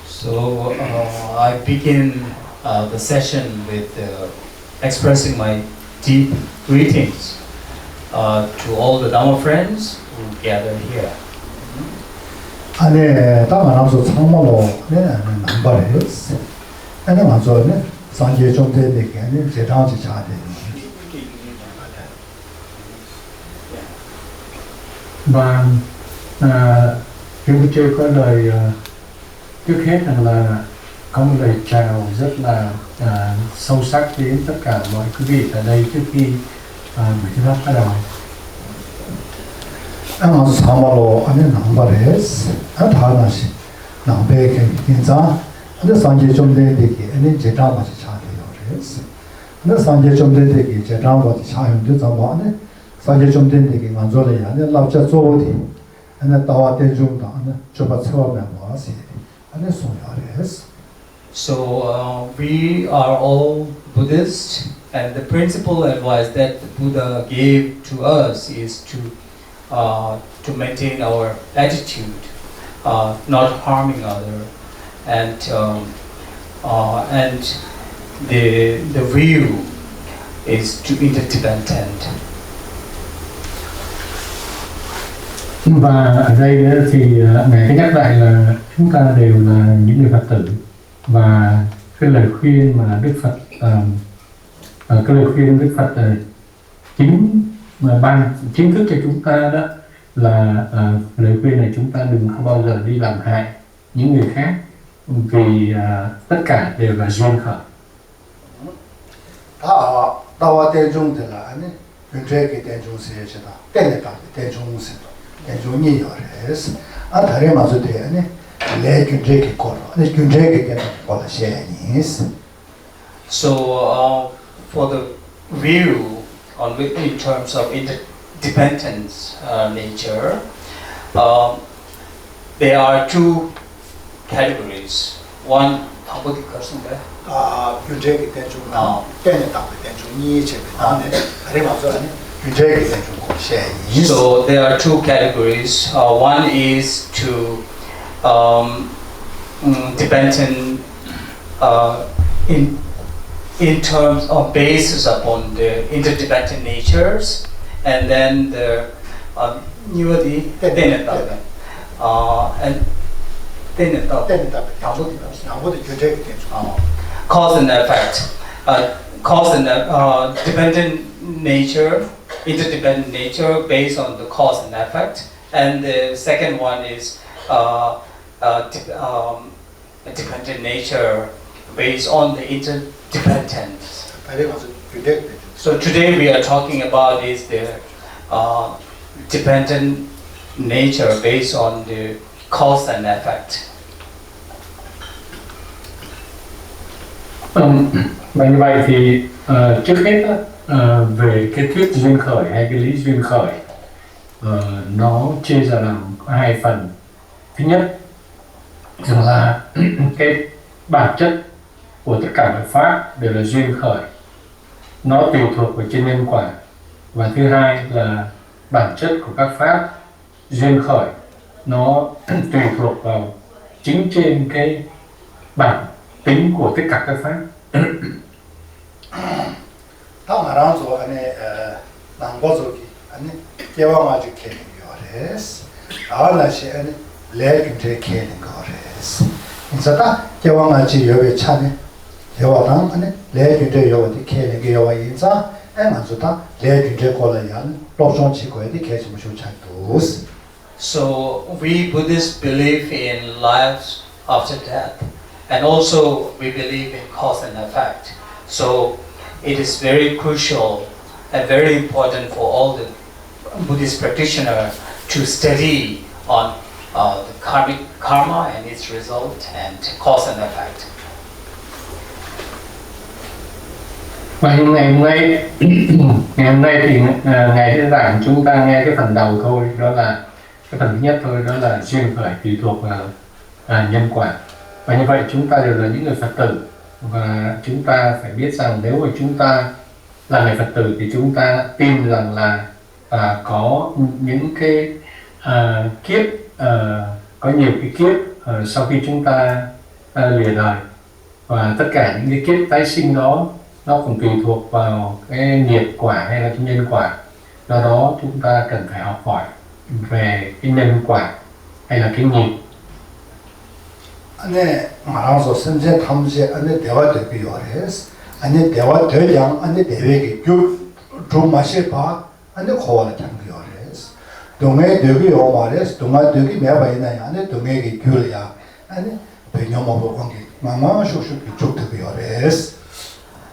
So I begin the session with expressing my deep greetings to all the Dhamma friends who gather here. 안에 다만함서 참말로 남발했어. 안에 맞아네. 상계 좀 되게 아니 제장지 차대. Và Rinpoche có lời trước hết là có một lời chào rất là sâu sắc đến tất cả mọi quý vị ở đây trước khi buổi thuyết pháp bắt đầu. 아마도 참말로 안에 남발했어. 다나시 남배게 인자. 근데 상계 좀 되게 아니 제장지 차대요. 그랬어. 근데 상계 좀 되게 제장지 차용도 잡아네. 상계 좀 되게 만족해야 안에 라자 조디. 안에 다와 대중다 안에 좁아 처음에 와서 안에 소야랬어. So we are all Buddhists, and the principal advice that the Buddha gave to us is to maintain our attitude, not harming others, and the view is to interdependent. Và ở đây thì Ngài có nhắc lại là chúng ta đều là những người Phật tử, và cái lời khuyên mà Đức Phật cái lời khuyên Đức Phật chính thức cho chúng ta đó là lời khuyên này chúng ta đừng có bao giờ đi làm hại những người khác, vì tất cả đều là duyên khởi. 다와 대중들 안에 윤재기 대중세에서다 때내가 대중세 대중이 요래서 다리 맞을 때 안에 내 윤재기 거로 내 윤재기가 거라 셰니스. So for the view on in terms of interdependence nature, there are two categories. One, 윤재기 대중 때내가 대중이 제베다네 다리 맞을 때 윤재기 대중 거 셰니스. So there are two categories. One is to dependent in terms of basis upon the interdependent natures, and then the cause and effect. Cause and dependent nature, interdependent nature based on the cause and effect, and the second one is dependent nature based on the interdependence. So today we are talking about is the dependent nature based on the cause and effect. Và như vậy thì trước hết về cái thuyết duyên khởi hay cái lý duyên khởi, nó chia ra làm có hai phần. Thứ nhất là cái bản chất của tất cả mọi pháp đều là duyên khởi, nó tùy thuộc vào trên nhân quả. Và thứ hai là bản chất của các pháp duyên khởi, nó tùy thuộc vào chính trên cái bản tính của tất cả các pháp. 다 말하면서 안에 남고족이 안에 개왕아주 캐는 거래스. 아울라시 안에 레균제 캐는 거래스. 그래서 다 개왕아주 여배 차네. 개왕랑 안에 레균제 여배 캐는 게 여와 인자. 에만서 다 레균제 콜라얀 로종치 거에디 캐지무 쇼차도스. So we Buddhists believe in life after death, and also we believe in cause and effect. So it is very crucial and very important for all the Buddhist practitioners to study on the karmic karma and its result and cause and effect. Và ngày hôm nay thì Ngài sẽ giảng chúng ta nghe cái phần đầu thôi, đó là cái phần thứ nhất thôi, đó là duyên khởi tùy thuộc vào nhân quả. Và như vậy chúng ta đều là những người Phật tử, và chúng ta phải biết rằng nếu mà chúng ta là người Phật tử thì chúng ta tin rằng là có những cái kiếp, có nhiều cái kiếp sau khi chúng ta lìa đời, và tất cả những cái kiếp tái sinh đó nó cũng tùy thuộc vào cái nghiệp quả hay là cái nhân quả. Do đó chúng ta cần phải học hỏi về cái nhân quả hay là cái nghiệp. 아니 말아서 선제 탐지 아니 대화 되기 요레스 아니 대화 되장 아니 대외기 좀 마실 봐 아니 고와를 참기 요레스 동해 되기 요 말레스 동아 되기 매바이나 아니 동해기 귤이야 아니 배념하고 관계 마마 쇼쇼 쪽 되기 요레스.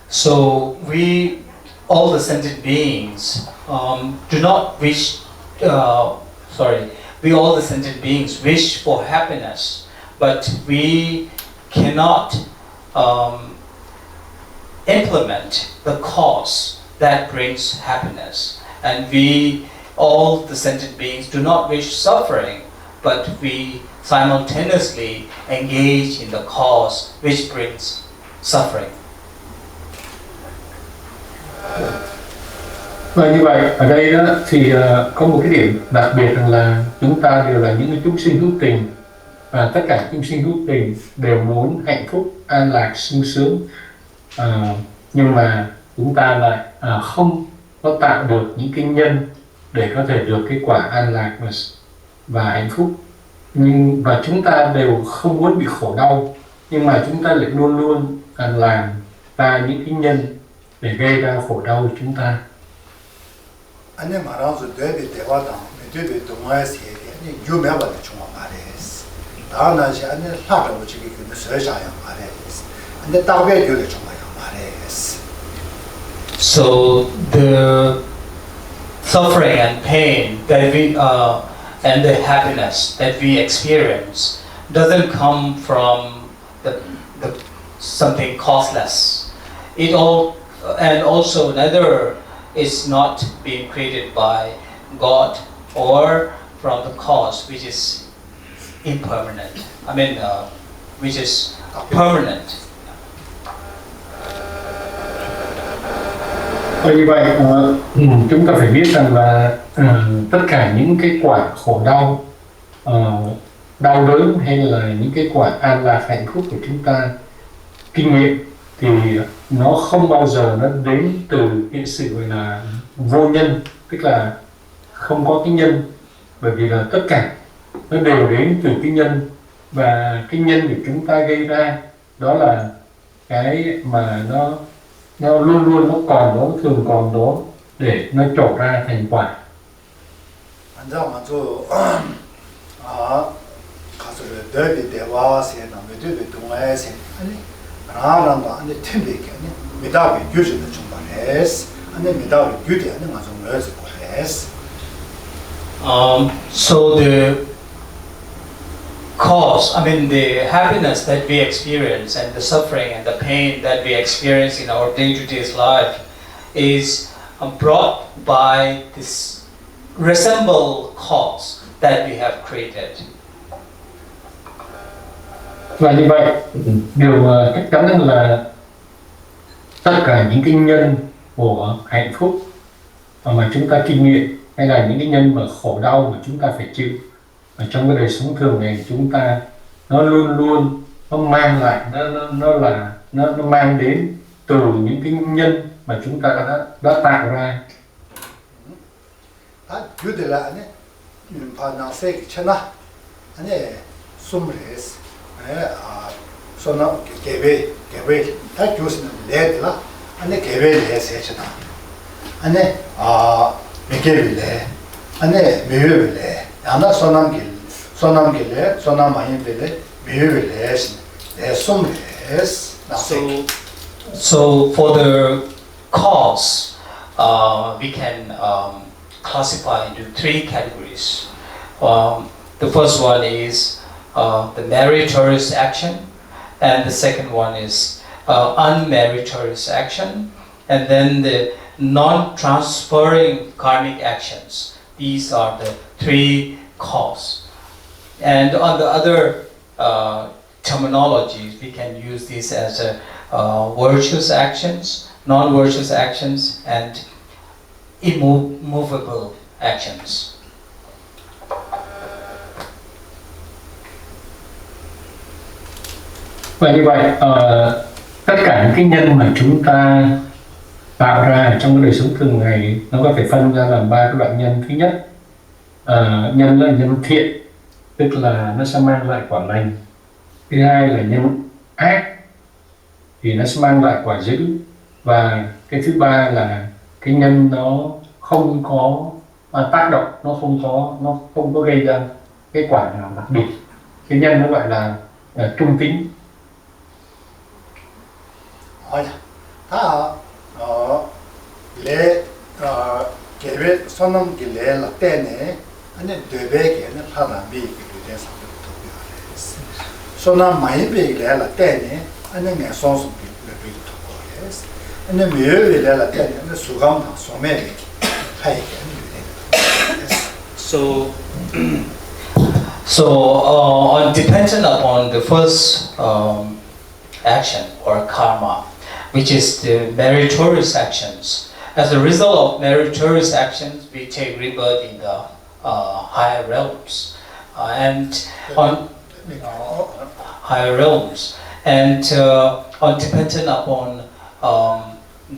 So we, all the sentient beings, do not wish. We all the sentient beings wish for happiness, but we cannot implement the cause that brings happiness. And we, all the sentient beings, do not wish suffering, but we simultaneously engage in the cause which brings suffering. Và như vậy, ở đây đó thì có một cái điểm đặc biệt rằng là chúng ta đều là những chúng sinh hữu tình, và tất cả chúng sinh hữu tình đều muốn hạnh phúc, an lạc, sung sướng, nhưng mà chúng ta lại không có tạo được những cái nhân để có thể được cái quả an lạc và hạnh phúc. Và chúng ta đều không muốn bị khổ đau, nhưng mà chúng ta lại luôn luôn làm ra những cái nhân để gây ra khổ đau cho chúng ta. 아니 말아서 되게 대화당 되게 동화에서 얘기 유명한 중앙 말이스 다나시 아니 사람을 지금 그 서자야 말이스 근데 다왜 교대 중앙 말이스. So the suffering and pain that we and the happiness that we experience doesn't come from the something causeless. It all and also neither is not being created by God or from the cause which is impermanent. Which is permanent. Như vậy, chúng ta phải biết rằng là tất cả những cái quả khổ đau, đau đớn hay là những cái quả an lạc hạnh phúc của chúng ta kinh nghiệm thì nó không bao giờ nó đến từ cái sự gọi là vô nhân, tức là không có cái nhân, bởi vì là tất cả nó đều đến từ cái nhân, và cái nhân của chúng ta gây ra đó là cái mà nó luôn luôn nó còn đó, thường còn đó để nó trổ ra thành quả. So the cause, the happiness that we experience and the suffering and the pain that we experience in our day-to-day life is brought by this resemble cause that we have created. Và như vậy, điều chắc chắn là tất cả những cái nhân của hạnh phúc mà chúng ta kinh nghiệm, hay là những cái nhân mà khổ đau mà chúng ta phải chịu ở trong cái đời sống thường ngày chúng ta, nó luôn luôn nó mang lại, nó mang đến từ những cái nhân mà chúng ta đã tạo ra. So for the cause, we can classify into three categories. The first one is the meritorious action, and the second one is unmeritorious action, and then the non-transferring karmic actions. These are the three causes. And on the other terminologies, we can use these as virtuous actions, non-virtuous actions, and immovable actions. Và như vậy, tất cả những cái nhân mà chúng ta tạo ra trong cái đời sống thường ngày, nó có thể phân ra làm ba cái loại nhân. Thứ nhất, nhân là nhân thiện, tức là nó sẽ mang lại quả lành. Thứ hai là nhân ác thì nó sẽ mang lại quả dữ. Và cái thứ ba là cái nhân nó không có tác động, nó không có gây ra cái quả nào đặc biệt. Cái nhân nó gọi là trung tính. lē kēwē sōnam kī lē lā tēne anē dēbē kēne pādā mī kī dūdē sāmbē tōpī ārēs sōnam māyī bē kī lē lā tēne anē ngē sōnsum kī lē bē kī tōpī ārēs anē miyō bē lē lā tēne anē sūgām tā sōmē bē kī hāi kēne dūdē So, dependent upon the first action or karma, which is the meritorious actions. As a result of meritorious actions, we take rebirth in the higher realms, and on higher realms, and on dependent upon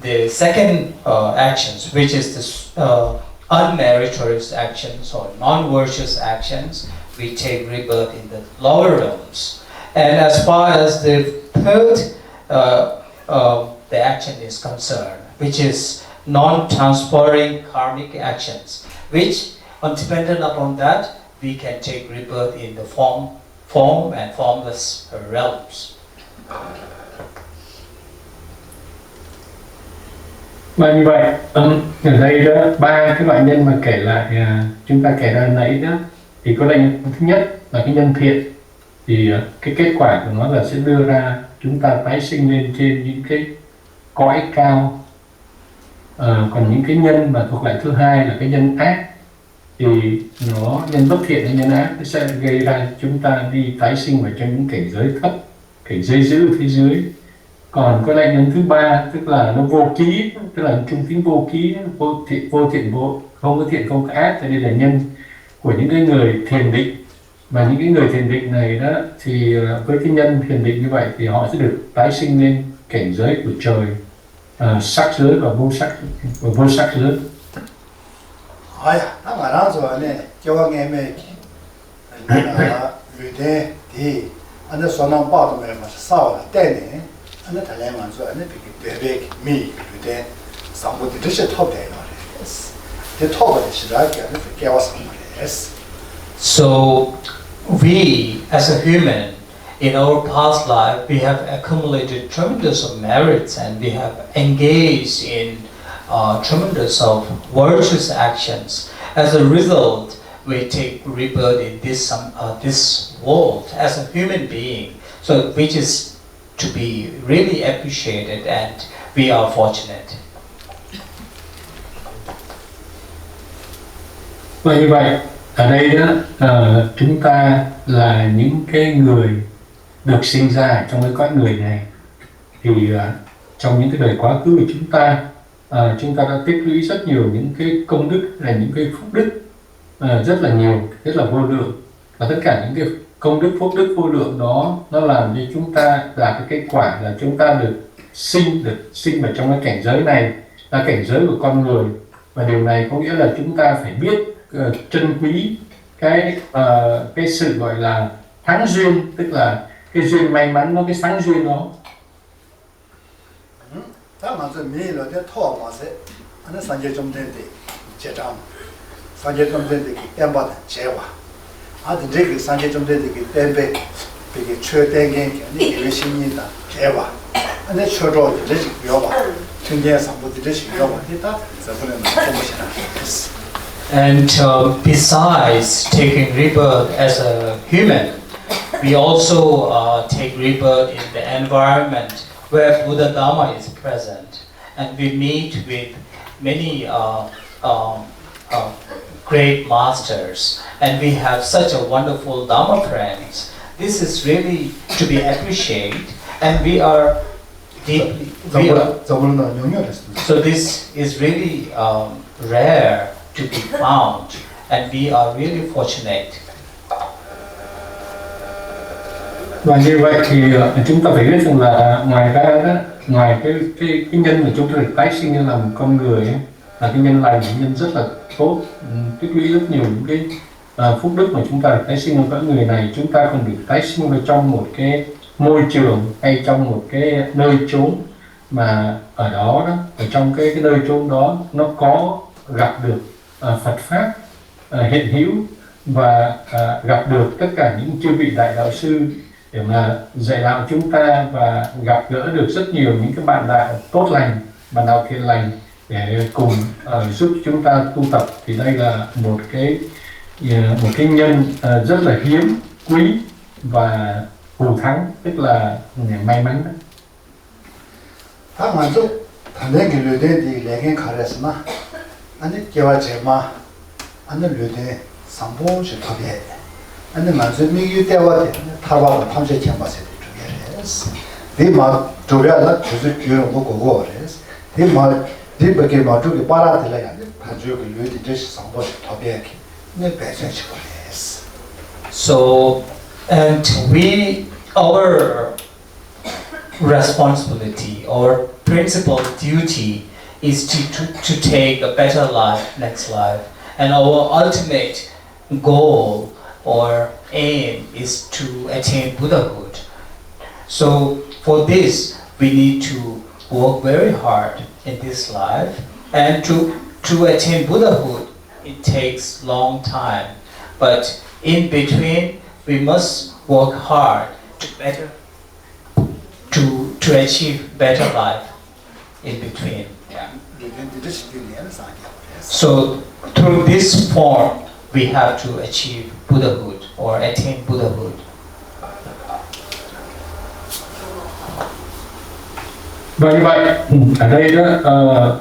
the second actions, which is the unmeritorious actions or non-virtuous actions, we take rebirth in the lower realms. And as far as the third the action is concerned, which is non-transporting karmic actions, which, on dependent upon that, we can take rebirth in the form and formless realms. Và như vậy, ở đây đó, ba cái loại nhân mà kể lại, chúng ta kể ra nãy đó, thì có lệnh thứ nhất là cái nhân thiện, thì cái kết quả của nó là sẽ đưa ra chúng ta tái sinh lên trên những cái cõi cao. Còn những cái nhân mà thuộc lại thứ hai là cái nhân ác, thì nó nhân bất thiện hay nhân ác nó sẽ gây ra chúng ta đi tái sinh vào trong những cảnh giới thấp, cảnh giới dữ phía dưới. Còn có lại nhân thứ ba tức là nó vô ký, tức là trung tính vô ký, vô thiện không có thiện không có ác. Thì đây là nhân của những cái người thiền định. Và những cái người thiền định này đó thì với cái nhân thiền định như vậy thì họ sẽ được tái sinh lên cảnh giới của trời, sắc giới và vô sắc giới. 다 말하죠. 네, 교황님의 위대 디 안에 소남 빠도면 싸워라 때네. 안에 달래만서 안에 비게 미 위대 상부디 드셔 톱대요. 그 톱을 시작해 안에 깨워서 말이에요. So, we as a human, in our past life, we have accumulated tremendous of merits and we have engaged in tremendous of virtuous actions. As a result, we take rebirth in this world as a human being, so which is to be really appreciated, and we are fortunate. Và như vậy, ở đây đó chúng ta là những cái người được sinh ra trong cái cõi người này, thì trong những cái đời quá khứ của chúng ta đã tích lũy rất nhiều những cái công đức, là những cái phúc đức rất là nhiều, rất là vô lượng. Và tất cả những cái công đức, phúc đức vô lượng đó nó làm cho chúng ta đạt cái kết quả là chúng ta được sinh vào trong cái cảnh giới này, là cảnh giới của con người. Và điều này có nghĩa là chúng ta phải biết trân quý cái sự gọi là thắng duyên, tức là cái duyên may mắn, nó cái sáng duyên đó. 다 먼저 미로데 토마세 안에 산제 좀 된데 제장 산제 좀 된데 땜바다 제와 아들 저기 산제 좀 된데 땜베 되게 최대限아니 열심히다 제와 안에 초조 저기 요바 천재 상부들이 요바 했다 저번에 보시나. And besides taking rebirth as a human, we also take rebirth in the environment where Buddha Dharma is present, and we meet with many great masters, and we have such a wonderful Dharma friends. This is really to be appreciated, and we are deeply. So this is really rare to be found, and we are really fortunate. Và như vậy thì chúng ta phải biết rằng là ngoài ra đó, ngoài cái nhân mà chúng ta được tái sinh làm con người ấy, là cái nhân lành, nhân rất là tốt, tích lũy rất nhiều những cái phúc đức mà chúng ta được tái sinh ở cõi người này, chúng ta còn được tái sinh vào trong một cái môi trường hay trong một cái nơi chốn mà ở đó, ở trong cái nơi chốn đó nó có gặp được Phật pháp hiện hữu và gặp được tất cả những chư vị đại đạo sư để mà dạy đạo chúng ta, và gặp gỡ được rất nhiều những cái bạn đạo tốt lành, bạn đạo thiện lành để cùng giúp chúng ta tu tập. Thì đây là một cái nhân rất là hiếm quý và hữu thắng, tức là may mắn đó. 다 먼저 단행이 르데디 레겐 카레스나 아니 개와 제마 아니 르데 상보시 토비에 아니 먼저 미유 때와 타바가 탐제 제마세 주게레스 디마 조려라 주주 규로 고고 그래스 디마 디베게 마주기 빠라들라 아니 파주기 르데 제시 상보시 토비에 네 배sen시 그래스. So, and our responsibility or principal duty is to take a better life, next life, and our ultimate goal or aim is to attain Buddhahood. So for this we need to work very hard in this life, and to attain Buddhahood it takes long time, but in between we must work hard to achieve better life in between. Yeah. So through this form we have to achieve Buddhahood or attain Buddhahood. Và như vậy ở đây đó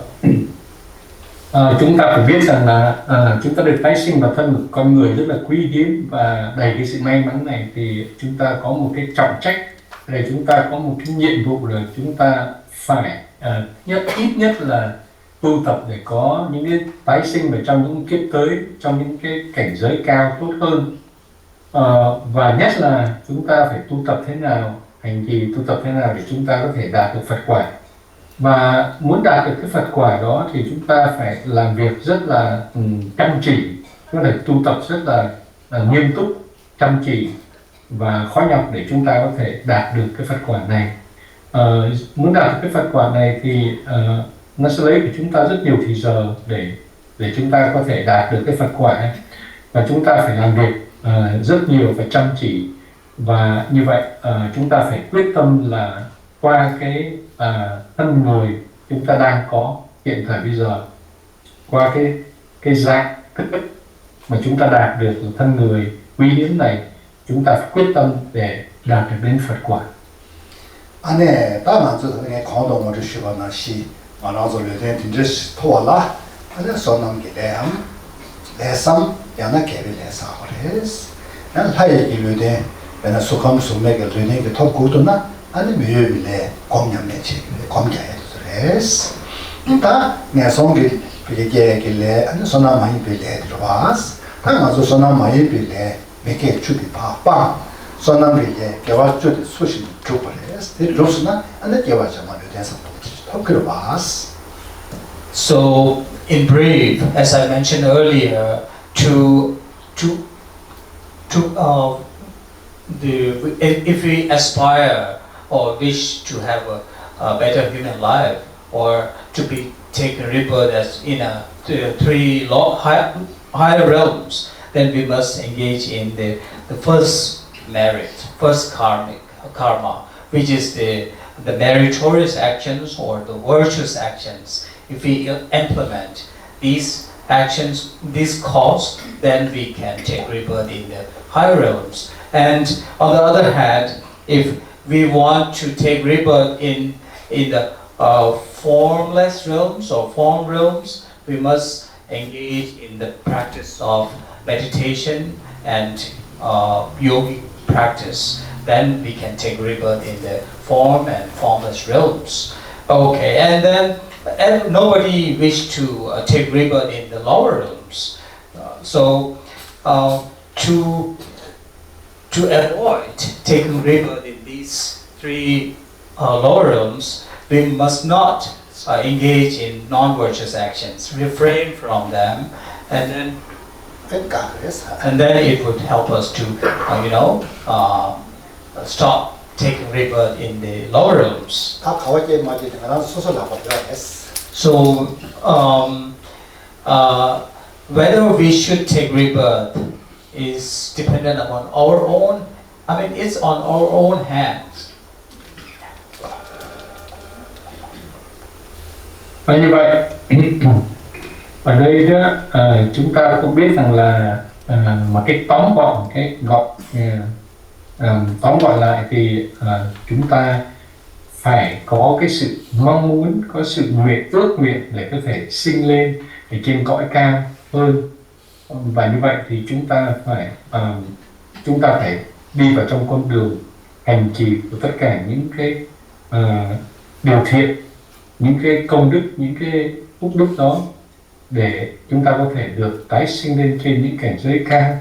chúng ta phải biết rằng là chúng ta được tái sinh vào thân một con người rất là quý hiếm và đầy cái sự may mắn này, thì chúng ta có một cái trọng trách để chúng ta có một cái nhiệm vụ là chúng ta phải ít nhất là tu tập để có những cái tái sinh vào trong những kiếp tới, trong những cái cảnh giới cao tốt hơn, và nhất là chúng ta phải tu tập thế nào, hành trì tu tập thế nào để chúng ta có thể đạt được Phật quả. Và muốn đạt được cái Phật quả đó thì chúng ta phải làm việc rất là chăm chỉ, có thể tu tập rất là nghiêm túc, chăm chỉ và khó nhọc để chúng ta có thể đạt được cái Phật quả này. Muốn đạt được cái Phật quả này thì nó sẽ lấy của chúng ta rất nhiều thời giờ để chúng ta có thể đạt được cái Phật quả, và chúng ta phải làm việc rất nhiều, phải chăm chỉ, và như vậy chúng ta phải quyết tâm là qua cái thân người chúng ta đang có hiện thời bây giờ, qua cái dạng thức mà chúng ta đạt được thân người quý hiếm này, chúng ta phải quyết tâm để đạt được đến Phật quả. 안에 다만 저게 공동을 주시거나 시 만화zo 르데 딘제시 토와라 안에 소남게 대함 대삼 야나 개비레사 그래스 난 하이기 르데 베나 수컴 수메게 르네게 톱고도나 아니 메요빌레 공념매치 공자에 그래스 인다 내송게 비게게레 안에 소나 많이 빌레 들어와스 다만zo 소나 많이 빌레 메게 추비 바빵 소나빌레 개와 추디 수신 주버레 So, in brief, as I mentioned earlier, if we aspire or wish to have a better human life, or to be taken rebirth as in three higher realms, then we must engage in the first merit, first karma, which is the meritorious actions or the virtuous actions. If we implement these actions, this cause, then we can take rebirth in the higher realms. And on the other hand, if we want to take rebirth in the formless realms or form realms, we must engage in the practice of meditation and yogic practice. Then we can take rebirth in the form and formless realms. Okay, and then nobody wish to take rebirth in the lower realms. So to avoid taking rebirth in these three lower realms, we must not engage in non-virtuous actions, refrain from them, and then 그러니까 그래서 And then it would help us to, stop taking rebirth in the lower realms. 다 가와게 맞이 되면 수술하고 그래서. So, whether we should take rebirth is dependent upon our own. I mean, it's on our own hands. Và như vậy, ở đây đó, chúng ta cũng biết rằng là mà cái tóm gọn lại thì chúng ta phải có cái sự mong muốn, có sự ước nguyện để có thể sinh lên ở trên cõi cao hơn. Và như vậy thì chúng ta phải đi vào trong con đường hành trì của tất cả những cái điều thiện, những cái công đức, những cái phúc đức đó, để chúng ta có thể được tái sinh lên trên những cảnh giới cao.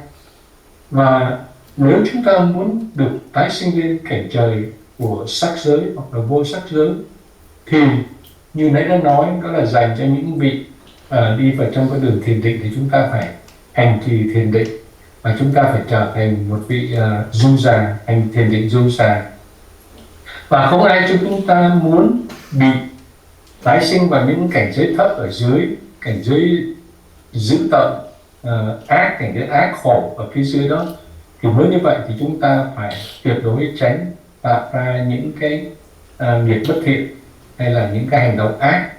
Và nếu chúng ta muốn được tái sinh lên cảnh trời của sắc giới hoặc là vô sắc giới, thì như nãy đã nói, đó là dành cho những vị đi vào trong con đường thiền định, thì chúng ta phải hành trì thiền định, và chúng ta phải trở thành một vị du già, hành thiền định du già. Và không ai trong chúng ta muốn bị tái sinh vào những cảnh giới thấp ở dưới, cảnh giới dữ tợn, ác, cảnh giới ác khổ ở phía dưới đó. Thì mới như vậy thì chúng ta phải tuyệt đối tránh tạo ra những cái nghiệp bất thiện hay là những cái hành động ác.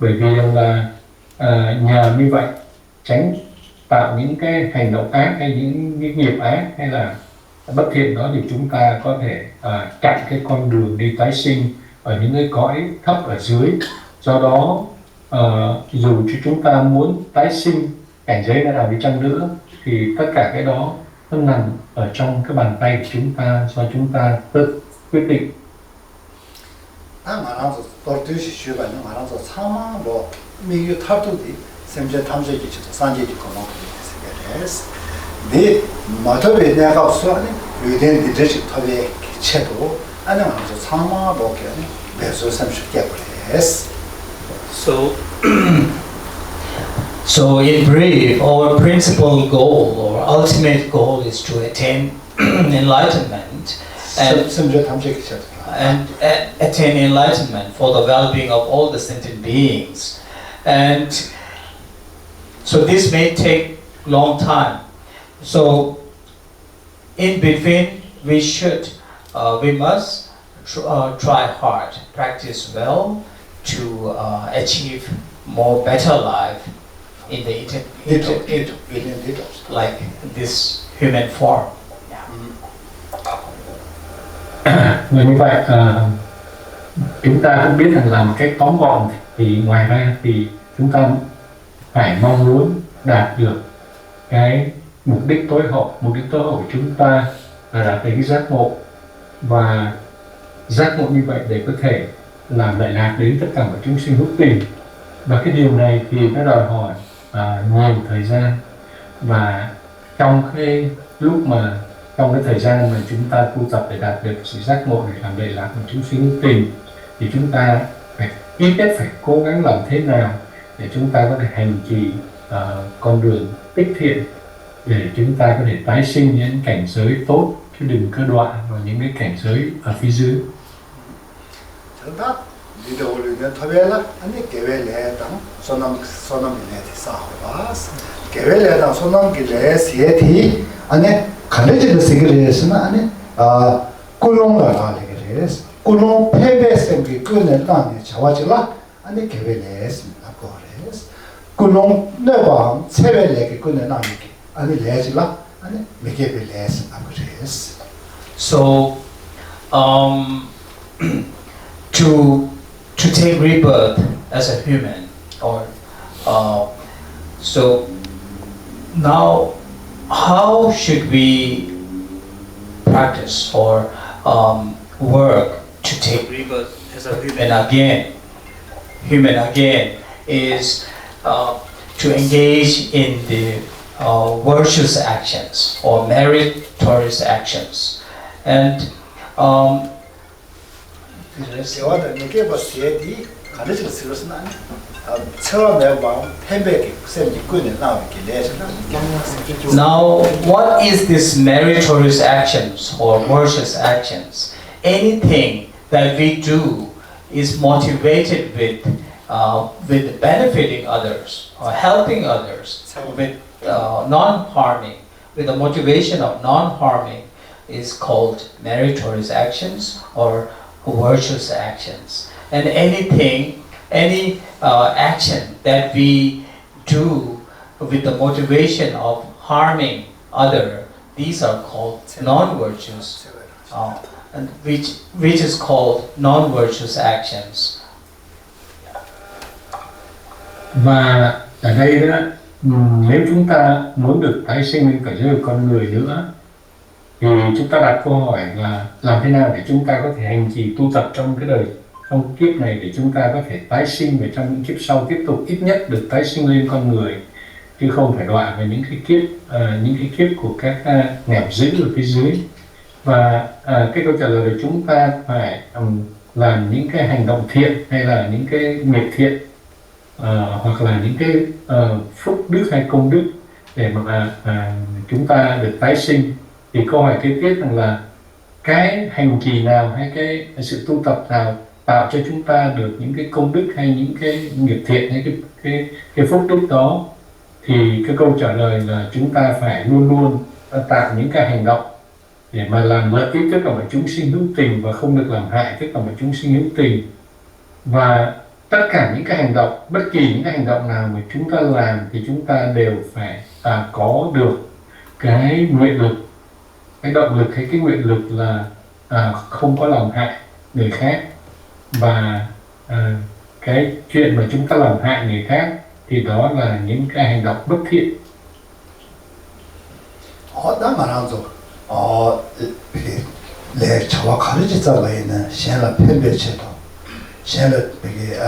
Bởi vì là nhờ như vậy tránh tạo những cái hành động ác hay những cái nghiệp ác hay là bất thiện đó, thì chúng ta có thể chặn cái con đường đi tái sinh ở những cái cõi thấp ở dưới. Do đó dù chúng ta muốn tái sinh cảnh giới nào đi chăng nữa, thì tất cả cái đó nó nằm ở trong cái bàn tay của chúng ta, do chúng ta tự quyết định. 다 말하면서 또 뜻이 쉬어가는 말하면서 사망으로 미유 탈투디 샘제 탐색이 지도 산지디 거는 그래서 네 마더베 내가 없어 유된 리더십 탑에 개체도 아니 말하면서 사망으로 걔는 매수 샘쉽게 그래서. So in brief, our principal goal or ultimate goal is to attain enlightenment and attain enlightenment for the well-being of all the sentient beings. And so this may take long time. So in between, we must try hard, practice well to achieve more better life in the like this human form. Và như vậy chúng ta cũng biết rằng là một cách tóm gọn thì ngoài ra thì chúng ta phải mong muốn đạt được cái mục đích tối hậu. Mục đích tối hậu của chúng ta là đạt đến cái giác ngộ, và giác ngộ như vậy để có thể làm lợi lạc đến tất cả mọi chúng sinh hữu tình. Và cái điều này thì nó đòi hỏi nhiều thời gian, và trong cái thời gian mà chúng ta tu tập để đạt được sự giác ngộ, để làm lợi lạc của chúng sinh hữu tình, thì chúng ta phải ít nhất phải cố gắng làm thế nào để chúng ta có thể hành trì con đường tích thiện, để chúng ta có thể tái sinh những cảnh giới tốt, chứ đừng có đoạn vào những cái cảnh giới ở phía dưới. 리더 올리는 토벨라 아니 개벨레당 소남기레 사호바스 개벨레당 소남기레 시에티 아니 간레지르 세그레스나 아니 꿀롱라라 레그레스 꿀롱 페베스기 끄네다니 자와질라 아니 개벨레스나 거레스 꿀롱 네방 세벨레기 끄네나니기 아니 레질라 아니 메게벨레스나 거레스. So to take rebirth as a human, or so now how should we practice or work to take rebirth as a human again is to engage in the virtuous actions or meritorious actions. And 세와다 네게 버스에디 가르치는 쓰러서는 안 처음에 막 팬백이 쌤이 꾸는 나오게 내서는 Now, what is this meritorious actions or virtuous actions? Anything that we do is motivated with benefiting others or helping others, with non-harming, with the motivation of non-harming, is called meritorious actions or virtuous actions. And any action that we do with the motivation of harming other, these are called non-virtuous, and which is called non-virtuous actions. Và ở đây đó, nếu chúng ta muốn được tái sinh lên cảnh giới của con người nữa, thì chúng ta đặt câu hỏi là làm thế nào để chúng ta có thể hành trì tu tập trong cái đời, trong kiếp này, để chúng ta có thể tái sinh về trong những kiếp sau, tiếp tục ít nhất được tái sinh lên con người, chứ không phải đọa về những cái kiếp của các nghèo dữ ở phía dưới. Và cái câu trả lời là chúng ta phải làm những cái hành động thiện hay là những cái nghiệp thiện, hoặc là những cái phúc đức hay công đức để mà chúng ta được tái sinh. Thì câu hỏi kế tiếp rằng là cái hành trì nào hay cái sự tu tập nào tạo cho chúng ta được những cái công đức hay những cái nghiệp thiện hay cái phúc đức đó, thì cái câu trả lời là chúng ta phải luôn luôn tạo những cái hành động để mà làm lợi ích tất cả mọi chúng sinh hữu tình và không được làm hại tất cả mọi chúng sinh hữu tình. Và tất cả những cái hành động, bất kỳ những cái hành động nào mà chúng ta làm thì chúng ta đều phải có được cái nguyện lực, cái động lực hay cái nguyện lực là không có làm hại người khác. Và cái chuyện mà chúng ta làm hại người khác thì đó là những cái hành động bất thiện. 어떤 말하죠? 내 저와 가르치자가 있는 시행을 편배체도 시행을 이게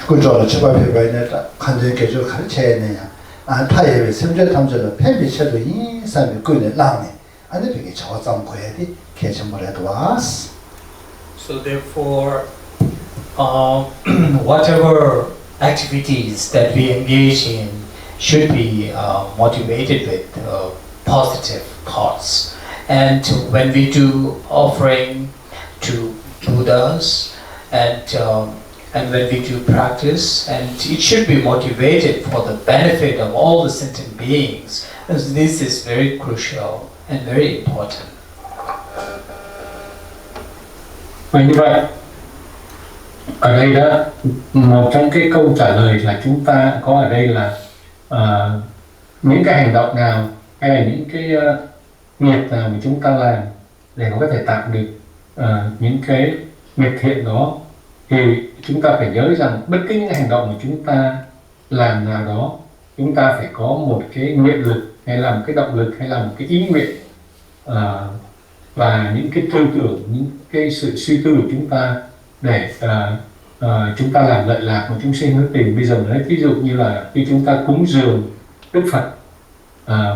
그거를 집합해봐 있는 간접 계절 가르쳐야 되냐? 타협의 심지어 탐정을 편배체도 이 사람이 그네 라네 아니 이게 저와 좀 거야 돼 개심을 해도 왔어. So therefore, whatever activities that we engage in should be motivated with positive thoughts. And when we do offering to Buddhas, and when we do practice, and it should be motivated for the benefit of all the sentient beings. And this is very crucial and very important. Và như vậy, ở đây đó, một trong cái câu trả lời là chúng ta có ở đây là những cái hành động nào hay là những cái nghiệp nào mà chúng ta làm để có thể tạo được những cái nghiệp thiện đó, thì chúng ta phải nhớ rằng bất cứ những hành động mà chúng ta làm nào đó, chúng ta phải có một cái nguyện lực hay là một cái động lực hay là một cái ý nguyện, và những cái tư tưởng, những cái sự suy tư của chúng ta để chúng ta làm lợi lạc của chúng sinh hữu tình. Bây giờ nói ví dụ như là khi chúng ta cúng dường Đức Phật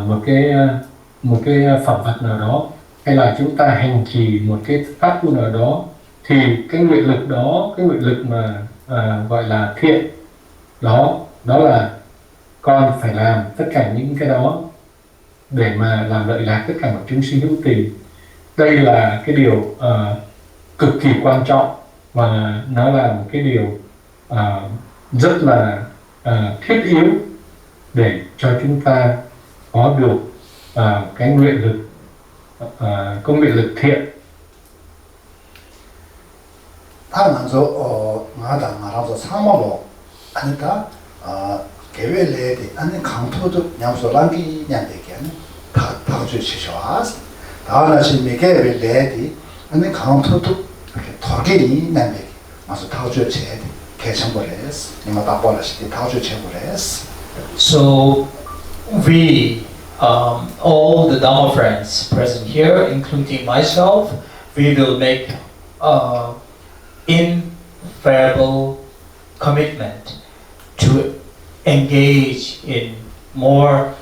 một cái phẩm vật nào đó, hay là chúng ta hành trì một cái pháp tu nào đó, thì cái nguyện lực đó, cái nguyện lực mà gọi là thiện đó là con phải làm tất cả những cái đó để mà làm lợi lạc tất cả mọi chúng sinh hữu tình. Đây là cái điều cực kỳ quan trọng, và nó là một cái điều rất là thiết yếu để cho chúng ta có được cái nguyện lực, có nguyện lực thiện. 당연하죠. 말하죠. 사모로 아니다. 계획에 아니 강토도 냠소 랑기 냠되게 다 주시셔서 다나시 미게벨레디 아니 강토도 이렇게 더게니 냠되게 마서 다 주셔야 개청벌레스 이마 다 벌었을 다 주셔버레스. So we, all the Dhamma friends present here, including myself, we will make invariable commitment to engage in more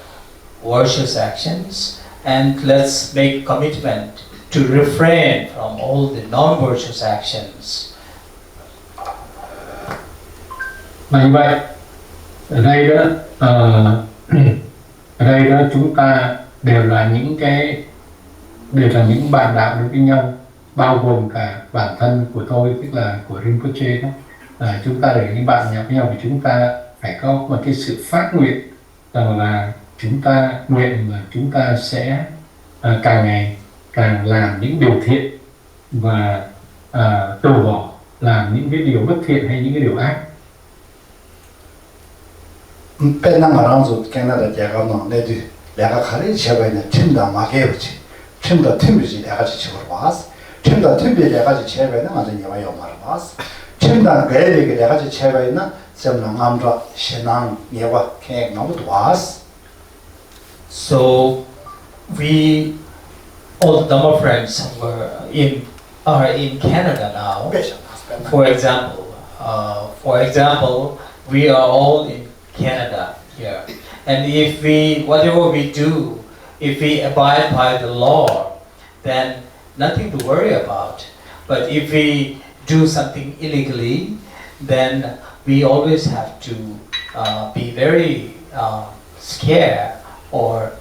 virtuous actions, and let's make commitment to refrain from all the non-virtuous actions. Và như vậy ở đây đó ở đây đó chúng ta đều là những bạn đạo đối với nhau, bao gồm cả bản thân của tôi, tức là của Rinpoche đó. Chúng ta để những bạn nhập với nhau thì chúng ta phải có một cái sự phát nguyện rằng là chúng ta nguyện là chúng ta sẽ càng ngày càng làm những điều thiện và từ bỏ làm những cái điều bất thiện hay những cái điều ác. bên năng mà làm rồi Canada 제가 너 내도 내가 가리 제발이나 팀다 마게요지 팀다 팀이지 내가 지치고 왔어 팀다 팀비 내가 제발이나 완전 여와요 말았어 팀다 개리게 내가 제발이나 좀 남자 신앙 예와 계획 너무 좋았어. So we, all the Dhamma friends are in Canada now. For example, we are all in Canada here, and if whatever we do, if we abide by the law, then nothing to worry about. But if we do something illegally, then we always have to be very scared, or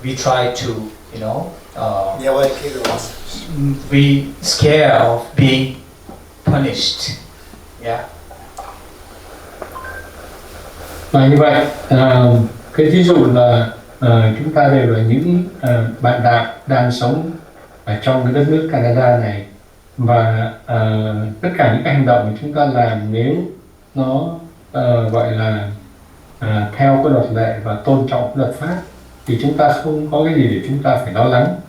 we try to, we scared of being punished. Yeah. Và như vậy, cái ví dụ là chúng ta đều là những bạn đạo đang sống ở trong cái đất nước Canada này, và tất cả những cái hành động mà chúng ta làm nếu nó gọi là theo cái luật lệ và tôn trọng luật pháp thì chúng ta không có cái gì để chúng ta phải lo lắng.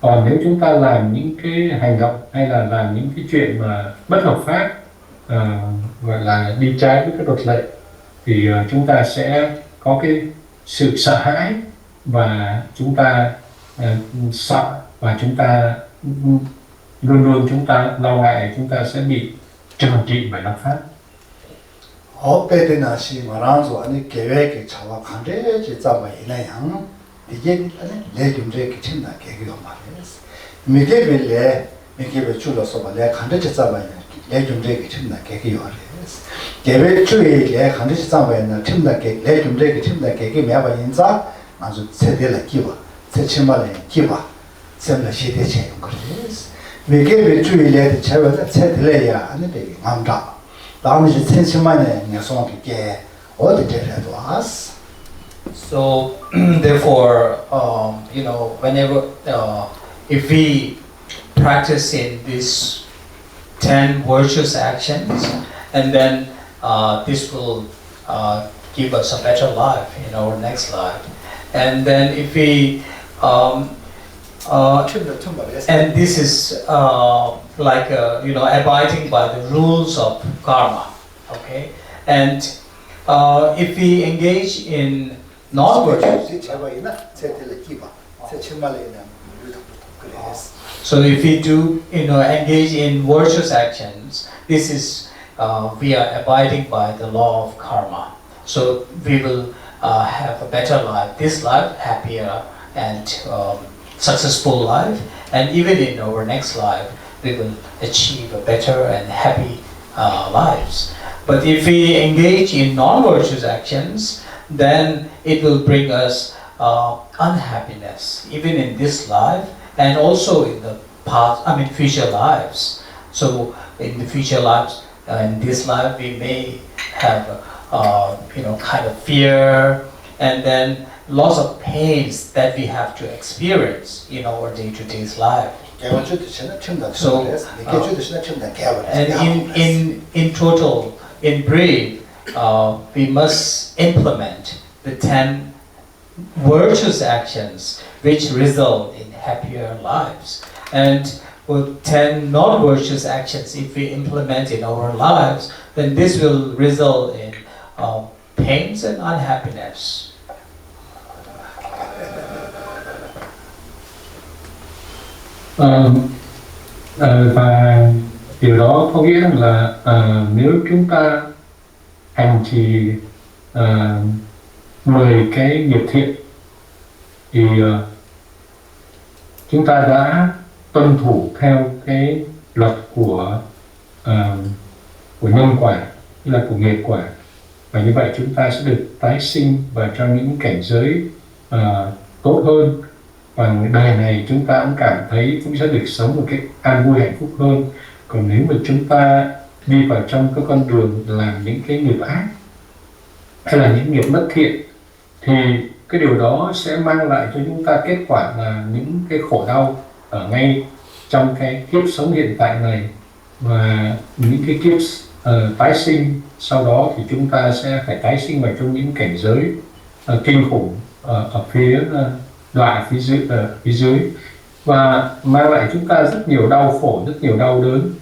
Còn nếu chúng ta làm những cái hành động hay là làm những cái chuyện mà bất hợp pháp, gọi là đi trái với cái luật lệ, thì chúng ta sẽ có cái sự sợ hãi và chúng ta sợ, và chúng ta luôn luôn chúng ta lo ngại chúng ta sẽ bị trừng trị bởi luật pháp. 어빼드나 시 말하면서 아니 계획에 차와 간데 진짜 이나양 이게 내 존재에 친다 계획이 말이었어. 미게벨레 줄어서 말래 간데 진짜 내 존재에 친다 계획이 말이었어. 계획주의에 간데 진짜 친다 계획 내 존재에 친다 계획이 매바 인자 아주 세대를 기와 세침말에 기와 semla 시대 체험 그랬어. 미게벨주의에 제가 세대래야 하는 게 남자. So therefore, whenever if we practice in these 10 virtuous actions, and then this will give us a better life in our next life. And then if we and this is like abiding by the rules of karma, okay? And if we engage in non-virtuous, so if we do engage in virtuous actions, this is we are abiding by the law of karma. So we will have a better life, this life happier and successful life, and even in our next life we will achieve a better and happy lives. But if we engage in non-virtuous actions, then it will bring us unhappiness, even in this life and also in the future lives. So in the future lives, in this life we may have kind of fear, and then lots of pains that we have to experience in our day-to-day life. So, and in total, in brief, we must implement the 10 virtuous actions which result in happier lives. And with 10 non-virtuous actions, if we implement in our lives, then this will result in pains and unhappiness. Và điều đó có nghĩa là nếu chúng ta hành trì 10 cái nghiệp thiện thì chúng ta đã tuân thủ theo cái luật của nhân quả, là của nghiệp quả. và như vậy chúng ta sẽ được tái sinh vào trong những cảnh giới tốt hơn, và đời này chúng ta cũng cảm thấy cũng sẽ được sống một cách an vui hạnh phúc hơn. Còn nếu mà chúng ta đi vào trong cái con đường làm những cái nghiệp ác hay là những nghiệp bất thiện, thì cái điều đó sẽ mang lại cho chúng ta kết quả là những cái khổ đau ở ngay trong cái kiếp sống hiện tại này, và những cái kiếp tái sinh sau đó thì chúng ta sẽ phải tái sinh vào trong những cảnh giới kinh khủng ở phía đọa phía dưới, và mang lại chúng ta rất nhiều đau khổ, rất nhiều đau đớn.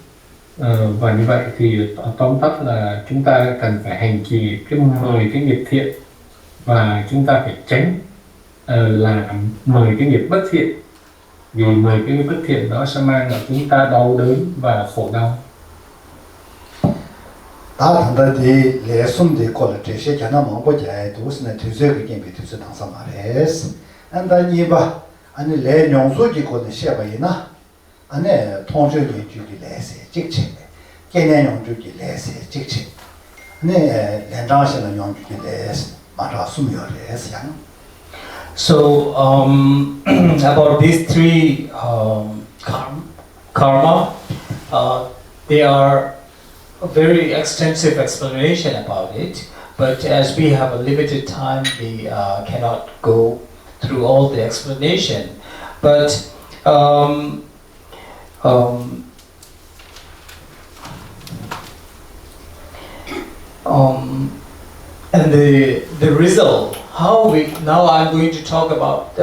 Và như vậy thì tóm tắt là chúng ta cần phải hành trì cái 10 cái nghiệp thiện, và chúng ta phải tránh làm 10 cái nghiệp bất thiện, vì 10 cái nghiệp bất thiện đó sẽ mang lại chúng ta đau đớn và khổ đau. 다 단다디 레슨데 콜 제시 자나 먹고자 도스나 뒤져게 게임 비트스 당사 말레스 안다니바 아니 레 용소지 코데 시아바이나 아니 통저기 주기 레세 직체 개념 용주기 레세 직체 아니 렌장시는 용주기 레세 마라 수미어레스 양. So about these three karma, they are a very extensive explanation about it, but as we have a limited time, we cannot go through all the explanation. But and the result, how we now I'm going to talk about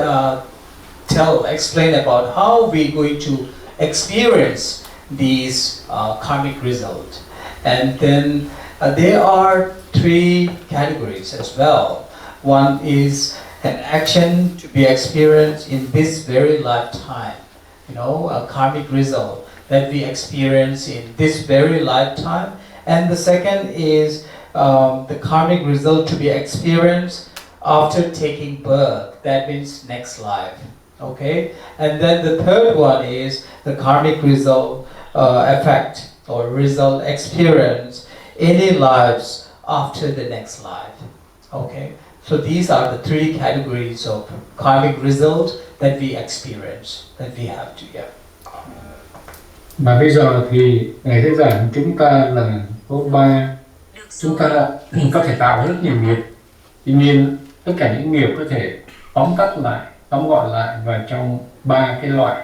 explain about how we're going to experience these karmic results. And then there are three categories as well. One is an action to be experienced in this very lifetime, a karmic result that we experience in this very lifetime. And the second is the karmic result to be experienced after taking birth, that means next life. Okay? And then the third one is the karmic result effect or result experience any lives after the next life. Okay? So these are the three categories of karmic result that we experience, that we have to get. Và bây giờ thì Ngài sẽ giảng chúng ta là có ba, chúng ta có thể tạo rất nhiều nghiệp. Tuy nhiên tất cả những nghiệp có thể tóm gọn lại vào trong ba cái loại,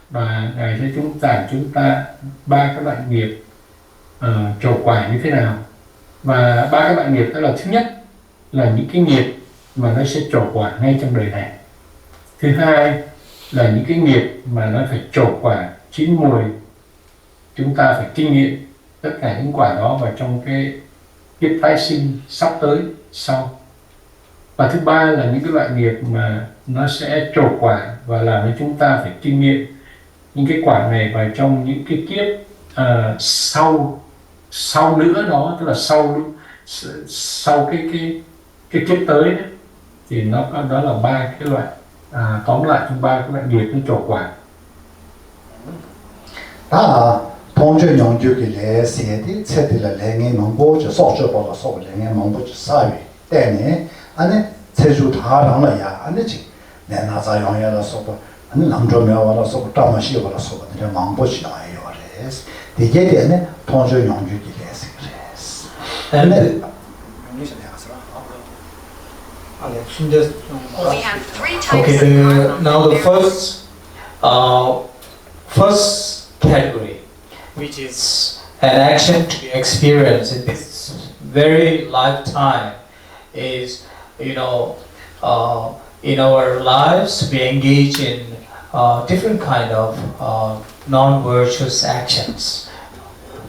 và Ngài sẽ giảng chúng ta ba cái loại nghiệp trổ quả như thế nào. Và ba cái loại nghiệp đó là: thứ nhất là những cái nghiệp mà nó sẽ trổ quả ngay trong đời này; thứ hai là những cái nghiệp mà nó phải trổ quả chín mùi, chúng ta phải kinh nghiệm tất cả những quả đó vào trong cái kiếp tái sinh sắp tới sau. Và thứ ba là những cái loại nghiệp mà nó sẽ trổ quả và làm cho chúng ta phải kinh nghiệm những cái quả này vào trong những cái kiếp sau nữa đó, tức là sau cái kiếp tới đó. Thì nó đó là ba cái loại, tóm lại trong ba cái loại nghiệp nó trổ quả. 통제 용주기 레세디 체딜라 랭에 망보죠 소저보다 소 랭에 망보죠 사위 때네 아니 제주 다랑라야 아니지 내나자 용야라 소고 아니 남조면와라 소고 따마시와라 소고 내 망보지 나요레스 되게되네 통제 용주기 레세레스 And now the first category, which is an action to be experienced in this very lifetime, is, in our lives we engage in different kind of non-virtuous actions.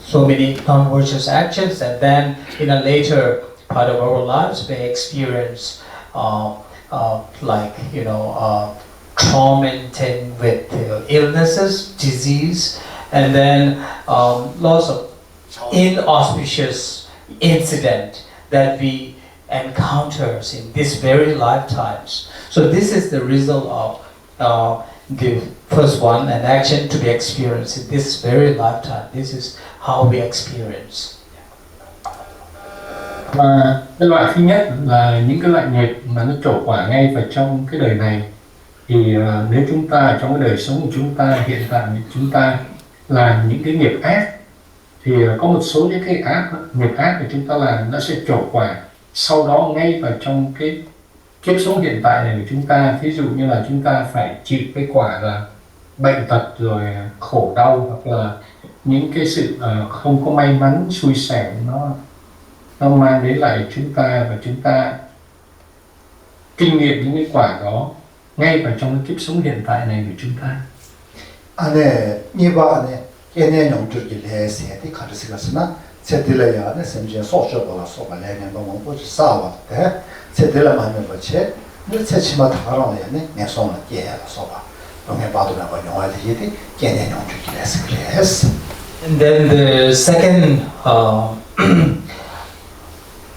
So many non-virtuous actions, and then in a later part of our lives we experience tormented with illnesses, disease, and then lots of inauspicious incident that we encounters in this very lifetimes. So this is the result of the first one, an action to be experienced in this very lifetime. This is how we experience. Và cái loại thứ nhất là những cái loại nghiệp mà nó trổ quả ngay vào trong cái đời này. Thì nếu chúng ta trong cái đời sống của chúng ta hiện tại chúng ta làm những cái nghiệp ác, thì có một số những cái nghiệp ác của chúng ta làm nó sẽ trổ quả sau đó ngay vào trong cái kiếp sống hiện tại này của chúng ta. Ví dụ như là chúng ta phải chịu cái quả là bệnh tật rồi khổ đau, hoặc là những cái sự không có may mắn xui xẻo nó mang đến lại chúng ta, và chúng ta kinh nghiệm những cái quả đó ngay vào trong cái kiếp sống hiện tại này của chúng ta. 안에 니바 안에 얘네 용주기 레세티 카르스가스나 세딜레야 안에 semje 소쇼도라 소발레네 너무 보지 싸워데 세딜레 마면 버체 늘체치마 다라네 내송을 깨야 소바 동해 바도나 거 용화리디 얘네 용주기 레스그레스. And then the second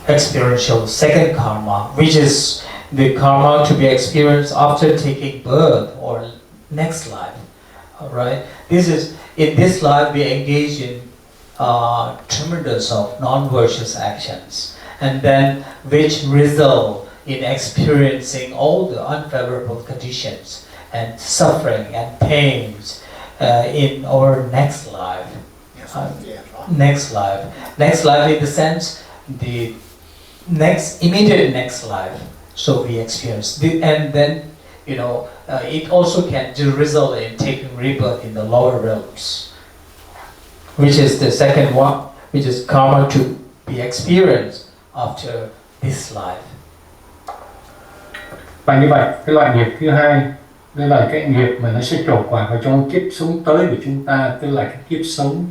experiential second karma, which is the karma to be experienced after taking birth or next life. Alright, this is in this life we engage in tremendous of non-virtuous actions, and then which result in experiencing all the unfavorable conditions and suffering and pains in our next life. Next life in the sense the immediate next life. So we experience and then it also can result in taking rebirth in the lower realms, which is the second one, which is karma to be experienced after this life. Và như vậy, cái loại nghiệp thứ hai, đây là cái nghiệp mà nó sẽ trổ quả vào trong kiếp sống tới của chúng ta, tức là cái kiếp sống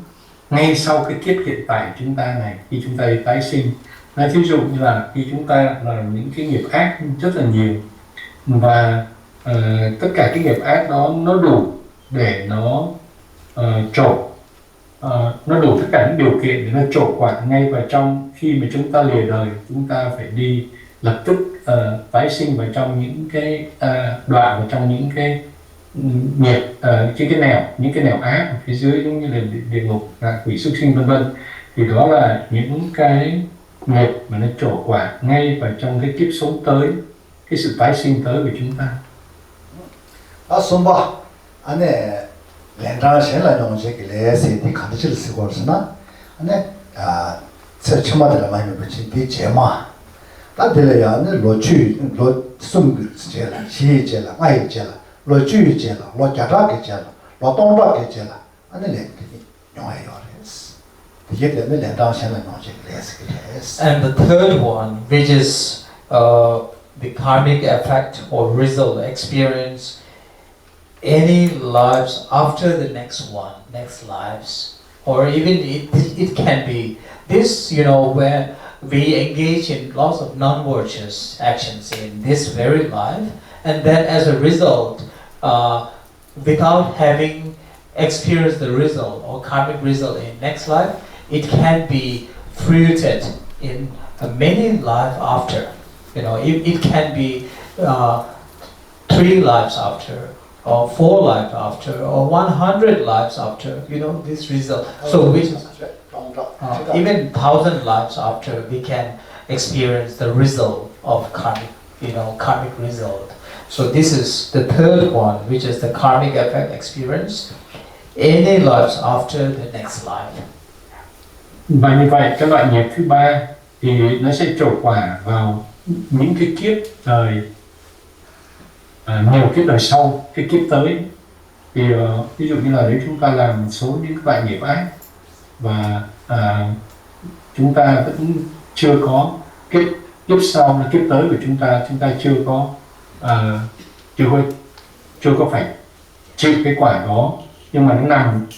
ngay sau cái kiếp hiện tại của chúng ta này, khi chúng ta tái sinh. Nói ví dụ như là khi chúng ta làm những cái nghiệp ác rất là nhiều, và tất cả cái nghiệp ác đó nó đủ để nó trổ, nó đủ tất cả những điều kiện để nó trổ quả ngay vào trong khi mà chúng ta lìa đời. Chúng ta phải đi lập tức tái sinh vào trong những cái đoạn, vào trong những cái nghiệp, những cái nẻo ác ở phía dưới, giống như là địa ngục, ngạ quỷ, súc sinh vân vân. Thì đó là những cái nghiệp mà nó trổ quả ngay vào trong cái kiếp sống tới, cái sự tái sinh tới của chúng ta. SOPA 안에 렌라 셀라 용제기 레세티 카드질 쓰고 있으나 안에 처마들 많이 붙인 비 제마 다들이야 안에 로숨 제라 시제라 아이 제라 로주 제라 로자라게 제라 로동라게 제라 안에 렌티 용해요레스 이게 되면 렌라 셀라 용제기 레세기. And the third one, which is the karmic effect or result experience any lives after the next lives, or even it can be this, where we engage in lots of non-virtuous actions in this very life, and then as a result, without having experienced the result or karmic result in next life, it can be fruited in many lives after. It can be 3 lives after, or 4 lives after, or 100 lives after, this result. So which even 1,000 lives after, we can experience the result of karmic result. So this is the third one, which is the karmic effect experience any lives after the next life. Và như vậy, cái loại nghiệp thứ ba thì nó sẽ trổ quả vào những cái kiếp đời, nhiều kiếp đời sau, cái kiếp tới. Thì ví dụ như là nếu chúng ta làm một số những loại nghiệp ác, và chúng ta vẫn chưa có kiếp sau, là kiếp tới của chúng ta chưa có phải chịu cái quả đó, nhưng mà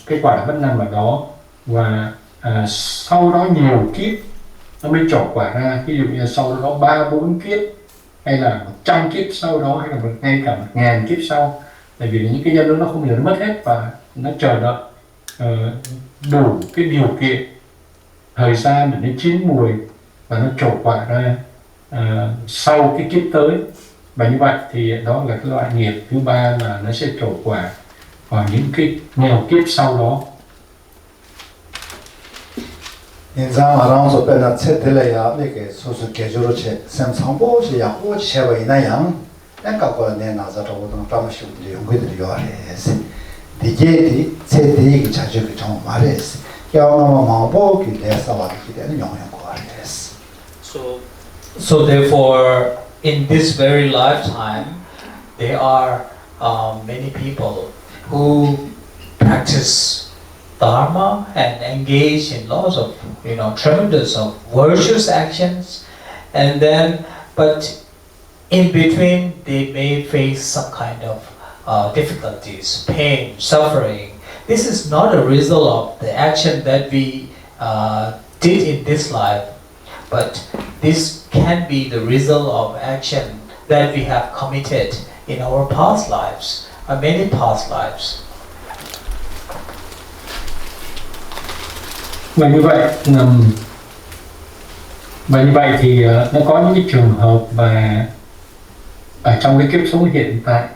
cái quả vẫn nằm ở đó, và sau đó nhiều kiếp nó mới trổ quả ra. Ví dụ như là sau đó 3-4 kiếp, hay là 100 kiếp sau đó, hay là ngay cả 1000 kiếp sau. Tại vì những cái nhân đó nó không bao giờ nó mất hết, và nó chờ đợi đủ cái điều kiện, thời gian để nó chín mùi và nó trổ quả ra sau cái kiếp tới. Và như vậy thì đó là cái loại nghiệp thứ ba mà nó sẽ trổ quả vào những cái nhiều kiếp sau đó. 인상 알아서 빼나 채들래야 이게 소수 계조로 제 샘상보시 야고 제외나 양 내가 내 나자로도 담으시고 연구들이 요하래스 디게디 세대기 자주기 좀 말했어 야오나마 마보기 내사와기 되는 영향고 하래스 So therefore, in this very lifetime, there are many people who practice Dharma and engage in lots of, tremendous of virtuous actions, and then, but in between, they may face some kind of difficulties, pain, suffering. This is not a result of the action that we did in this life, but this can be the result of action that we have committed in our past lives, many past lives. Và như vậy thì nó có những cái trường hợp mà ở trong cái kiếp sống hiện tại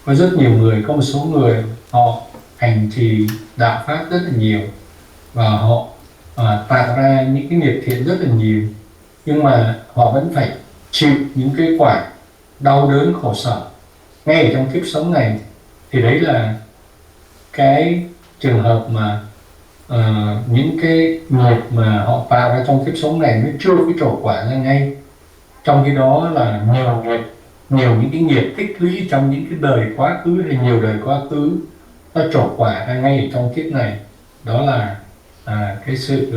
có rất nhiều người, có một số người họ hành trì đạo pháp rất là nhiều và họ tạo ra những cái nghiệp thiện rất là nhiều, nhưng mà họ vẫn phải chịu những cái quả đau đớn khổ sở ngay ở trong kiếp sống này. Thì đấy là cái trường hợp mà những cái nghiệp mà họ tạo ra trong kiếp sống này nó chưa cái trổ quả ra ngay. Trong khi đó là nhiều những cái nghiệp tích lũy trong những cái đời quá khứ hay nhiều đời quá khứ nó trổ quả ra ngay ở trong kiếp này. Đó là cái sự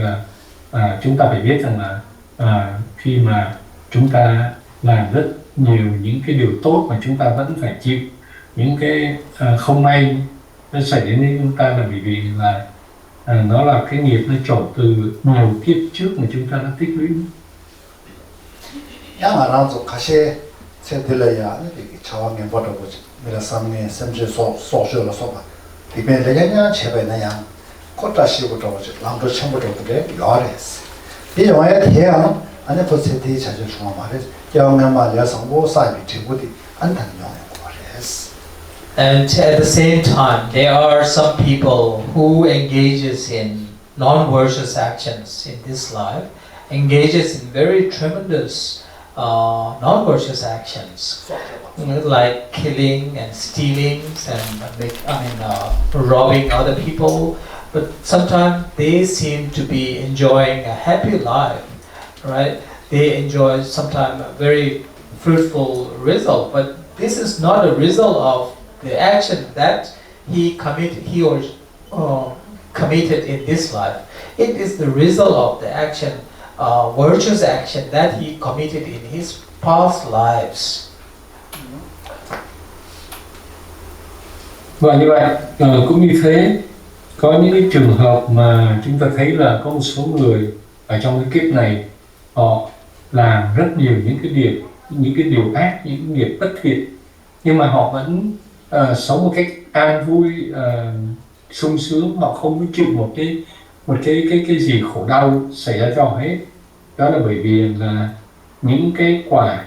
chúng ta phải biết rằng là khi mà chúng ta làm rất nhiều những cái điều tốt mà chúng ta vẫn phải chịu những cái không may nó xảy đến với chúng ta, là bởi vì là nó là cái nghiệp nó trổ từ nhiều kiếp trước mà chúng ta đã tích lũy. 양아라도 가시 채들래야 이게 저항에 버려고 내가 삼네 semje 소소를 소바 비변래냐 제배나 양 코타시고 저거지 랑도 첨부도게 요아레스 이 영화에 대한 안에 포세티 자주 중앙 말에 영향 말이야 성보 사이비 제고디 안단 영향 거레스. And at the same time, there are some people who engages in non-virtuous actions in this life, engages in very tremendous non-virtuous actions, like killing and stealing and robbing other people. But sometimes they seem to be enjoying a happy life, right? They enjoy sometimes a very fruitful result, but this is not a result of the action that he or committed in this life. It is the result of the action, virtuous action that he committed in his past lives. Và như vậy cũng như thế, có những cái trường hợp mà chúng ta thấy là có một số người ở trong cái kiếp này họ làm rất nhiều những cái điều ác, những cái nghiệp bất thiện, nhưng mà họ vẫn sống một cách an vui, sung sướng, họ không có chịu một cái gì khổ đau xảy ra cho họ hết. Đó là bởi vì là những cái quả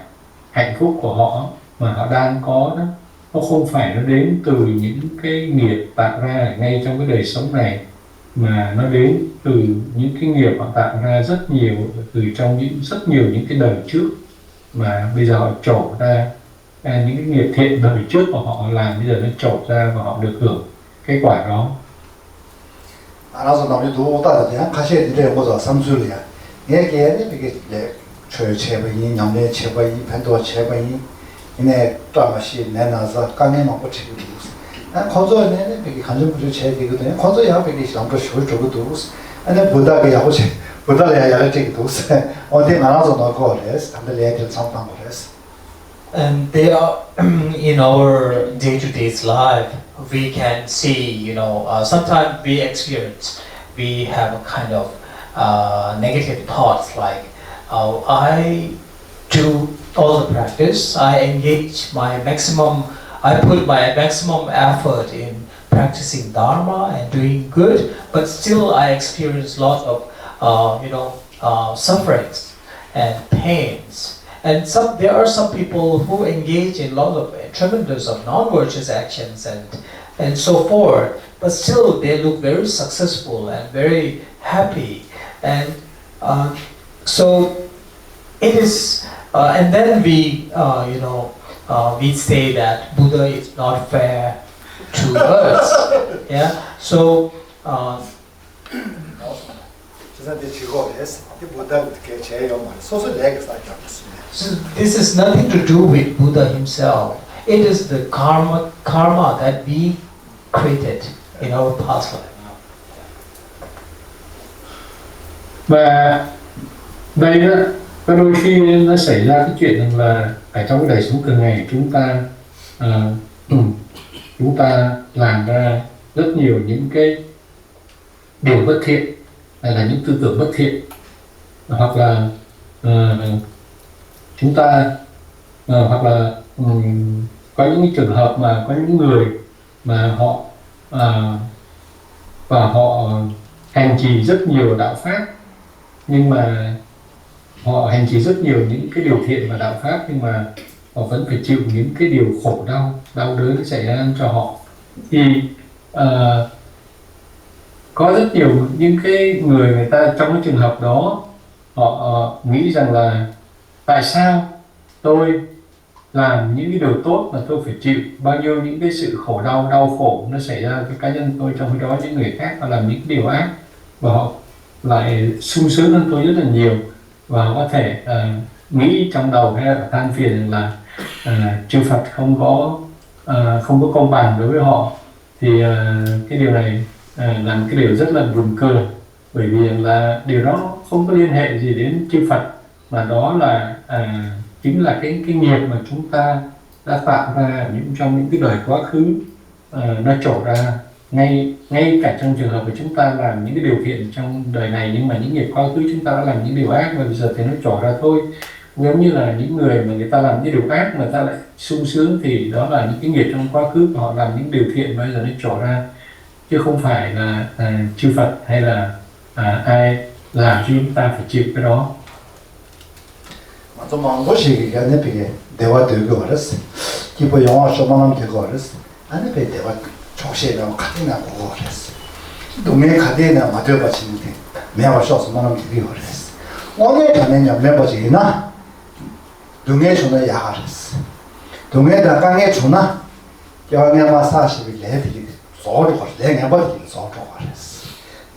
hạnh phúc của họ mà họ đang có đó, nó không phải nó đến từ những cái nghiệp tạo ra ngay trong cái đời sống này, mà nó đến từ những cái nghiệp họ tạo ra rất nhiều từ trong rất nhiều những cái đời trước, mà bây giờ họ trổ ra những cái nghiệp thiện đời trước của họ làm, bây giờ nó trổ ra và họ được hưởng cái quả đó. 알아서 남이 도다도 그냥 가셔야 되는 거죠. 삼술이야. 얘기에 이게 저 제배인 영내 제배인 반도 제배인 이내 드라마시 내나서 강에 먹고 치고 난 건조에는 이게 간접 부조 제되거든요. 건조야 이게 남도 쉬울 적어도 아니 보다게 하고 보다래 야를 되기도 어디 알아서 넣고 그래서 담들 얘기를 상담 그래서. And they are in our day-to-day life, we can see, sometimes we have a kind of negative thoughts like, I do all the practice, I engage I put my maximum effort in practicing Dharma and doing good, but still I experience lots of, sufferings and pains. And there are some people who engage in a lot of tremendous of non-virtuous actions and so forth, but still they look very successful and very happy. And So it is, and then we, we say that Buddha is not fair to us. Yeah. So. So this is nothing to do with Buddha himself. It is the karma that we created in our past life. Và đây đó, có đôi khi nó xảy ra cái chuyện rằng là ở trong cái đời sống thường ngày chúng ta làm ra rất nhiều những cái điều bất thiện, hay là những tư tưởng bất thiện, hoặc là chúng ta hoặc là có những trường hợp mà có những người mà họ hành trì rất nhiều đạo pháp, nhưng mà họ hành trì rất nhiều những cái điều thiện và đạo pháp, nhưng mà họ vẫn phải chịu những cái điều khổ đau đớn xảy ra cho họ. Thì có rất nhiều những cái người ta trong cái trường hợp đó, họ nghĩ rằng là tại sao tôi làm những cái điều tốt mà tôi phải chịu bao nhiêu những cái sự đau khổ nó xảy ra với cá nhân tôi, trong khi đó những người khác họ làm những cái điều ác và họ lại sung sướng hơn tôi rất là nhiều, và họ có thể nghĩ trong đầu hay là than phiền là chư Phật không có công bằng đối với họ. Thì cái điều này là một cái điều rất là buồn cười, bởi vì là điều đó không có liên hệ gì đến chư Phật, mà đó là chính là cái nghiệp mà chúng ta đã tạo ra trong những cái đời quá khứ, nó trổ ra ngay cả trong trường hợp mà chúng ta làm những cái điều thiện trong đời này, nhưng mà những nghiệp quá khứ chúng ta đã làm những điều ác và bây giờ thì nó trổ ra thôi. Giống như là những người mà người ta làm những điều ác mà ta lại sung sướng, thì đó là những cái nghiệp trong quá khứ của họ làm những điều thiện bây giờ nó trổ ra, chứ không phải là chư Phật hay là ai làm cho chúng ta phải chịu cái đó. 좀 망고시 얘기하는 게 대화 되고 그랬어. 기본 영어 쇼만하면 되고 그랬어. 아니 배 대화 조시에나 카드나 보고 그랬어. 동네 카드나 맞아 받치는데 매화 쇼스만하면 되고 그랬어. 오늘 전에냐 멤버지나 동네 전에 야 그랬어. 동네 나강에 주나 영양마 40일 내들이 소리고 내가 버리기 소리고 그랬어.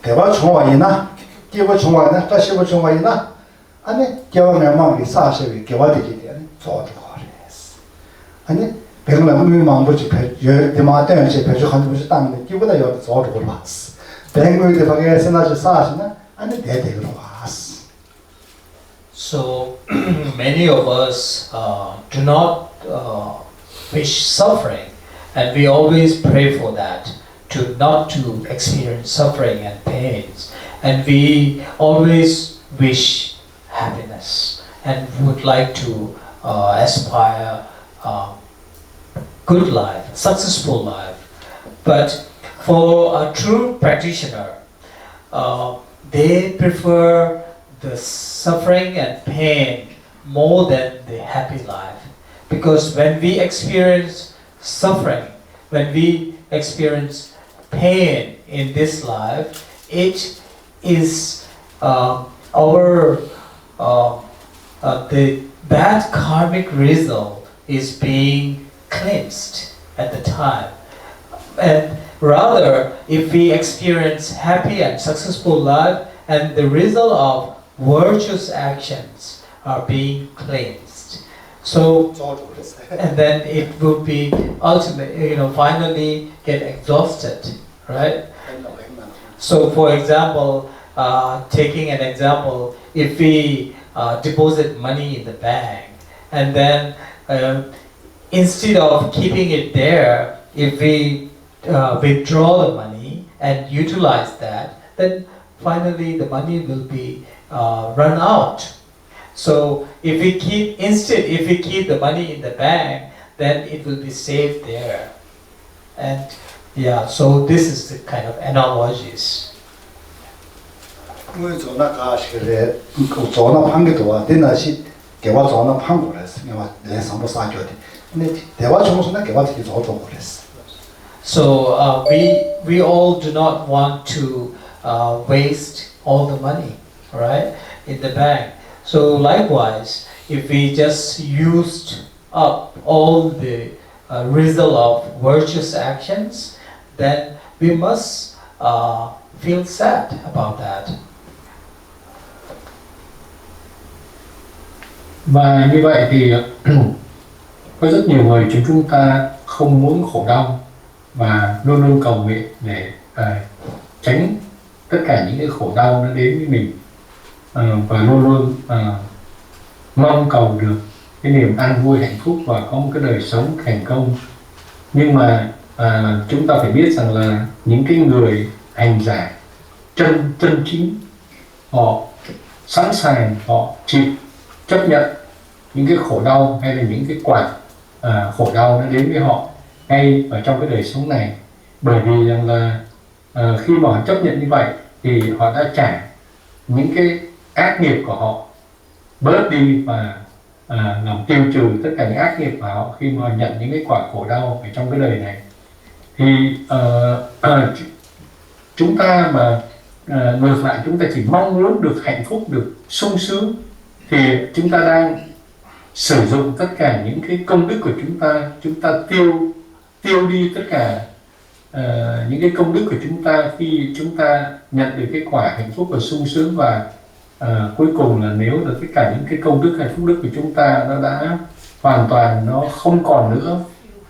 대화 총화이나 기본 총화이나 다시부 총화이나 아니 겨우내만 40이 겨와되기 때문에 좋아졌어. 아니 백만 의만 보지 배 대마대는 제 배주 한 번씩 땅에 기보다 여 좋아졌고 봤어. 백만의 방에서 나지 40는 아니 대대로 왔어. So many of us do not wish suffering, and we always pray for that, to not to experience suffering and pains, and we always wish happiness and would like to aspire good life, successful life. But for a true practitioner, they prefer the suffering and pain more than the happy life. Because when we experience suffering, when we experience pain in this life, it is that karmic result is being cleansed at the time. And rather, if we experience happy and successful life, and the result of virtuous actions are being cleansed, so and then it will be ultimately, finally get exhausted, right? So, for example, taking an example, if we deposit money in the bank, and then instead of keeping it there, if we withdraw the money and utilize that, then finally the money will be run out. So if we keep the money in the bank, then it will be saved there. And so this is the kind of analogies. 뭐 전화 가시길래 그 전화 판게도 와 대나시 개와 전화 판고 그랬어. 내가 내 선보 사줘야 돼. 근데 대화 정도는 개와 되게 좋고 그랬어. So we all do not want to waste all the money. right, in the bank. So likewise, if we just used up all the result of virtuous actions, then we must feel sad about that. Và như vậy thì có rất nhiều người chúng ta không muốn khổ đau và luôn luôn cầu nguyện để tránh tất cả những cái khổ đau nó đến với mình, và luôn luôn mong cầu được cái niềm an vui hạnh phúc và có một cái đời sống thành công. Nhưng mà chúng ta phải biết rằng là những cái người hành giả chân chính, họ sẵn sàng, họ chịu chấp nhận những cái khổ đau hay là những cái quả khổ đau nó đến với họ ngay ở trong cái đời sống này, bởi vì rằng là khi mà họ chấp nhận như vậy thì họ đã trả những cái ác nghiệp của họ bớt đi và làm tiêu trừ tất cả những ác nghiệp của họ khi mà nhận những cái quả khổ đau ở trong cái đời này. Thì chúng ta mà ngược lại chúng ta chỉ mong muốn được hạnh phúc, được sung sướng, thì chúng ta đang sử dụng tất cả những cái công đức của chúng ta tiêu đi tất cả những cái công đức của chúng ta khi chúng ta nhận được cái quả hạnh phúc và sung sướng, và cuối cùng là nếu là tất cả những cái công đức hay phúc đức của chúng ta nó đã hoàn toàn nó không còn nữa,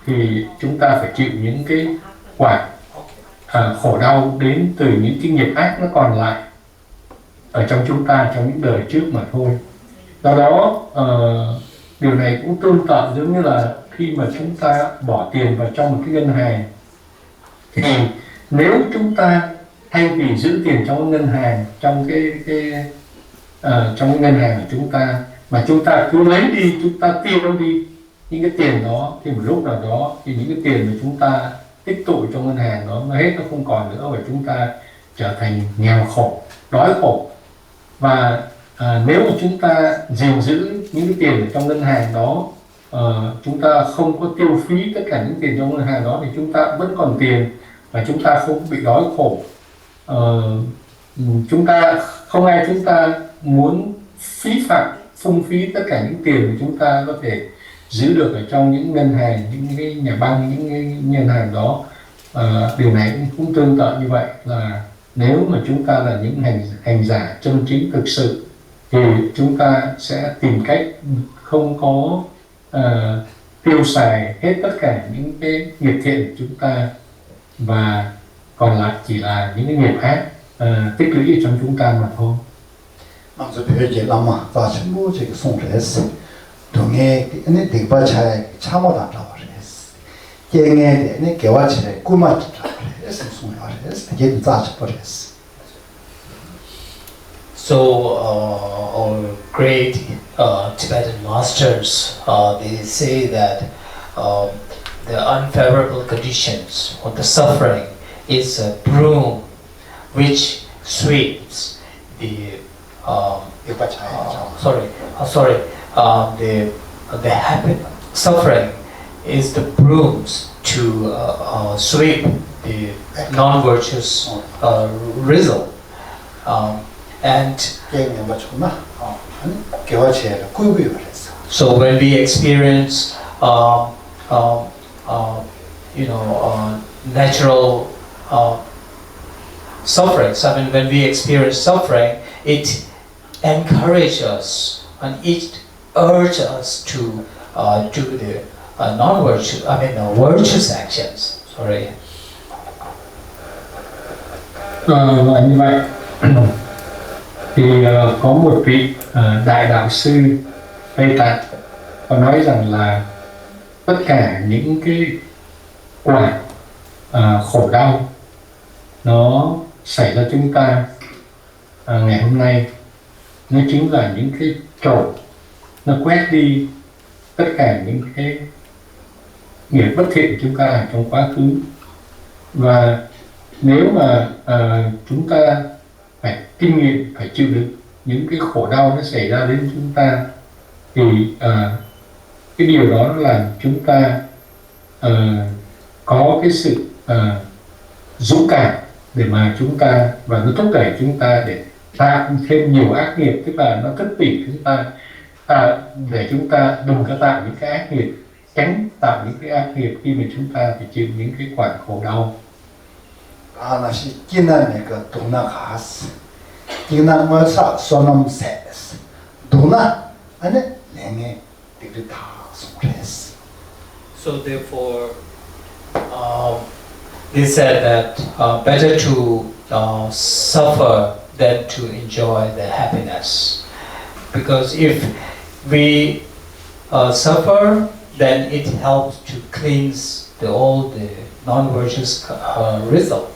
thì chúng ta phải chịu những cái quả khổ đau đến từ những cái nghiệp ác nó còn lại ở trong chúng ta trong những đời trước mà thôi. Do đó điều này cũng tương tự giống như là khi mà chúng ta bỏ tiền vào trong một cái ngân hàng, thì nếu chúng ta thay vì giữ tiền trong ngân hàng, trong trong cái ngân hàng của chúng ta, mà chúng ta cứ lấy đi, chúng ta tiêu đi những cái tiền đó, thì một lúc nào đó thì những cái tiền mà chúng ta tích tụ trong ngân hàng đó nó hết, nó không còn nữa, và chúng ta trở thành nghèo khổ, đói khổ. Và nếu mà chúng ta gìn giữ những cái tiền ở trong ngân hàng đó, chúng ta không có tiêu phí tất cả những tiền trong ngân hàng đó, thì chúng ta vẫn còn tiền và chúng ta không bị đói khổ. Chúng ta không ai chúng ta muốn phí phạm, phung phí tất cả những tiền mà chúng ta có thể giữ được ở trong những ngân hàng, những cái nhà băng, những cái ngân hàng đó. Điều này cũng tương tự như vậy, là nếu mà chúng ta là những hành giả chân chính thực sự, thì chúng ta sẽ tìm cách không có tiêu xài hết tất cả những cái nghiệp thiện của chúng ta, và còn lại chỉ là những cái nghiệp ác tích lũy ở trong chúng ta mà thôi. mặc dù bây giờ làm mà ta chỉ mua cái sung rες, đồng nghe cái này để bắt chạy chăm ở đó rες, cái nghe cái này kéo chạy cũng mà rες, sung rες, cái gì ta chỉ rες. So our great Tibetan masters, they say that the unfavorable conditions or the suffering is a broom which sweeps the the happy suffering is the brooms to sweep the non-virtuous result. And so when we experience natural suffering, I mean when we experience suffering, it encourages us and it urges us to do the virtuous actions. Sorry. Và như vậy thì có một vị đại đạo sư Tây Tạng có nói rằng là tất cả những cái quả khổ đau nó xảy ra chúng ta ngày hôm nay, nó chính là những cái chổi nó quét đi tất cả những cái nghiệp bất thiện của chúng ta trong quá khứ. Và nếu mà chúng ta phải kinh nghiệm, phải chịu đựng những cái khổ đau nó xảy ra đến chúng ta, thì cái điều đó là chúng ta có cái sự dũng cảm để mà chúng ta, và nó thúc đẩy chúng ta để tạo thêm nhiều ác nghiệp, tức là nó kích thích chúng ta để chúng ta đừng có tạo những cái ác nghiệp, tránh tạo những cái ác nghiệp khi mà chúng ta phải chịu những cái quả khổ đau. là chỉ là này cái đúng là khas, chỉ là mới sao sonam ses, đúng là anh ấy nghe được được thảo sống res. So therefore, they said that better to suffer than to enjoy the happiness. Because if we suffer, then it helps to cleanse all the non-virtuous result,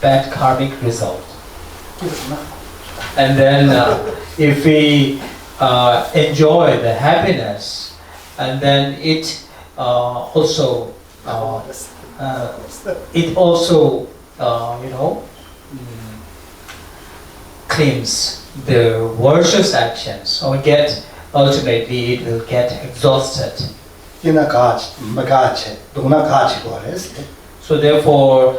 bad karmic result. And then if we enjoy the happiness, and then it also cleans the virtuous actions, or ultimately it will get exhausted. So therefore,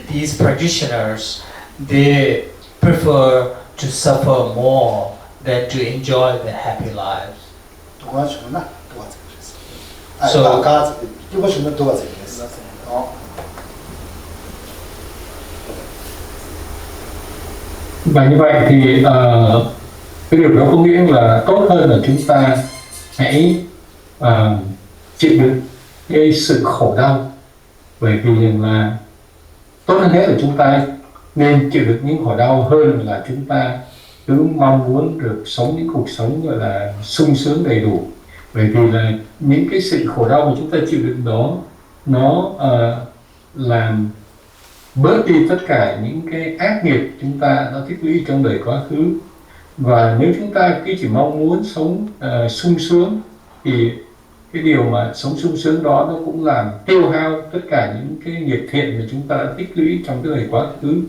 these practitioners, they prefer to suffer more than to enjoy the happy lives. So và như vậy thì cái điều đó có nghĩa là tốt hơn là chúng ta hãy chịu đựng cái sự khổ đau, bởi vì là tốt hơn hết là chúng ta nên chịu đựng những khổ đau hơn là chúng ta cứ mong muốn được sống những cuộc sống gọi là sung sướng đầy đủ. Bởi vì là những cái sự khổ đau mà chúng ta chịu đựng đó nó làm bớt đi tất cả những cái ác nghiệp chúng ta đã tích lũy trong đời quá khứ. Và nếu chúng ta cứ chỉ mong muốn sống sung sướng thì cái điều mà sống sung sướng đó nó cũng làm tiêu hao tất cả những cái nghiệp thiện mà chúng ta đã tích lũy trong cái đời quá khứ.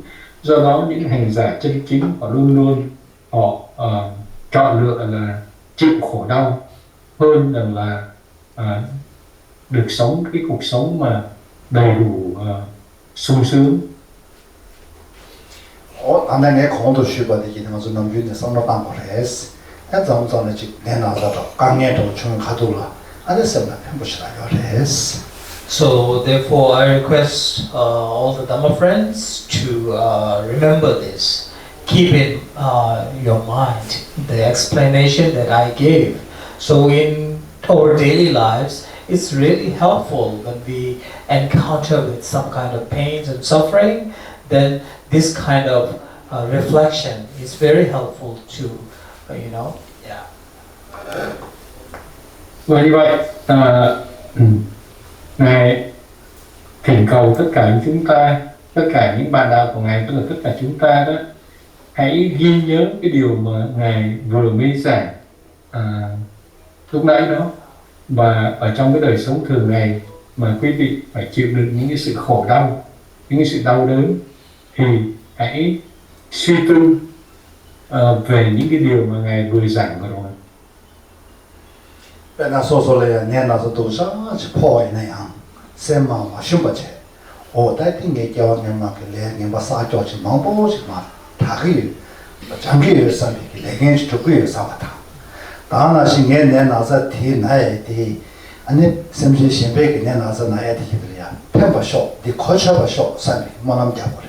Do đó những hành giả chân chính họ luôn luôn chọn lựa là chịu khổ đau hơn là được sống cái cuộc sống mà đầy đủ sung sướng. anh ấy nghe con tôi suy bận thì nó nằm dưới sống nó bằng cái cái dòng dòng này chỉ nên là đó càng nghe đồ chung khá đủ là anh ấy xem là không biết là cái So therefore, I request all the Dhamma friends to remember this. Keep in your mind the explanation that I gave. So in our daily lives, it's really helpful when we encounter with some kind of pains and suffering. Then this kind of reflection is very helpful to, yeah. Và như vậy, Ngài thỉnh cầu tất cả chúng ta, tất cả những bạn đạo của Ngài, tức là tất cả chúng ta đó, hãy ghi nhớ cái điều mà Ngài vừa mới giảng lúc nãy đó. Và ở trong cái đời sống thường ngày mà quý vị phải chịu đựng những cái sự khổ đau, những cái sự đau đớn, thì hãy suy tư về những cái điều mà Ngài vừa giảng vừa rồi. bên là số số này nghe là số đồ sao chỉ phơi này à, xem mà không bao giờ, đại thì nghe cho nghe mà cái lẽ nghe mà sao cho chỉ mong bao chỉ mà thà cái, chẳng cái sao cái lẽ nghe chụp cái sao mà thà, đó là chỉ nghe là sao thì này thì anh ấy xem xem cái nghe là sao này thì cái gì à, thêm bao số, thì khó chơi bao số sao mà làm gì vậy?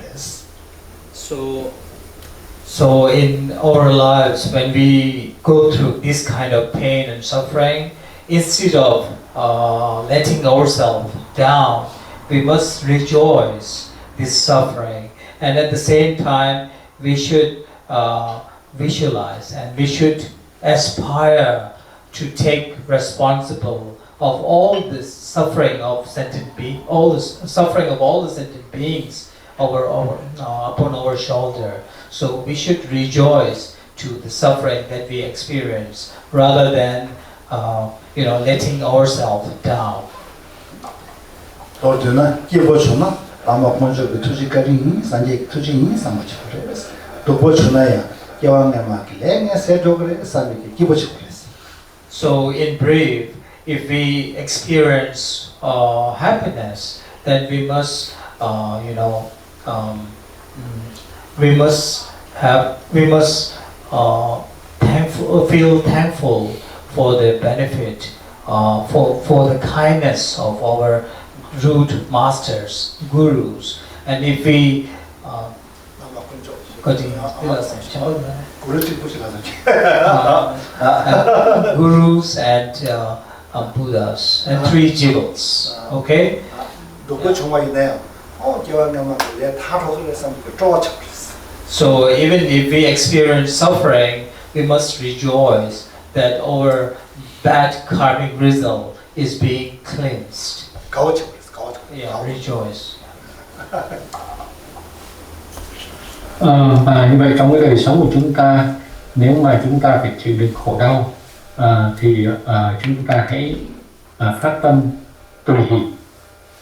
So in our lives, when we go through this kind of pain and suffering, instead of letting ourselves down, we must rejoice this suffering, and at the same time, we should visualize and we should aspire to take responsible of all this suffering of sentient beings, all the suffering of all the sentient beings upon our shoulder. So we should rejoice to the suffering that we experience, rather than letting ourselves down. Rồi thì nó kia bộ chuyện nó, làm một món cái thứ gì cái gì, sản gì thứ gì sản một chút đấy, tôi bộ chuyện này à, cái ông này mà cái lẽ nghe sẽ cho cái sản cái kia bộ chuyện đấy. So in brief, if we experience happiness, then we must we must we must feel thankful for the benefit, for the kindness of our root masters, gurus, and if we gurus and Buddhas and three jewels. Okay. So even if we experience suffering, we must rejoice that our bad karmic result is being cleansed. Yeah, rejoice. Và như vậy trong cái đời sống của chúng ta, nếu mà chúng ta phải chịu đựng khổ đau, thì chúng ta hãy phát tâm tùy hỷ,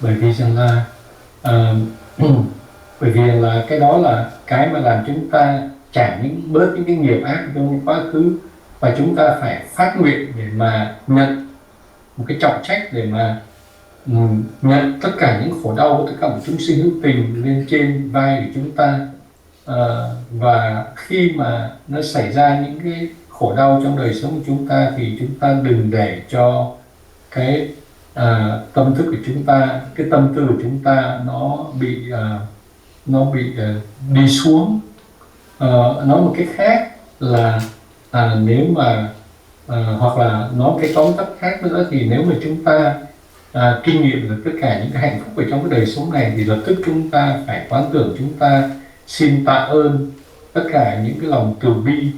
bởi vì rằng là cái đó là cái mà làm chúng ta trả bớt những cái nghiệp ác trong quá khứ, và chúng ta phải phát nguyện để mà nhận một cái trọng trách, để mà nhận tất cả những khổ đau của tất cả một chúng sinh hữu tình lên trên vai của chúng ta. Và khi mà nó xảy ra những cái khổ đau trong đời sống của chúng ta thì chúng ta đừng để cho cái tâm thức của chúng ta, cái tâm tư của chúng ta nó bị đi xuống. Nói một cách khác là nếu mà hoặc là nói cái tóm tắt khác nữa thì nếu mà chúng ta kinh nghiệm được tất cả những cái hạnh phúc ở trong cái đời sống này thì lập tức chúng ta phải quán tưởng, chúng ta xin tạ ơn tất cả những cái lòng từ bi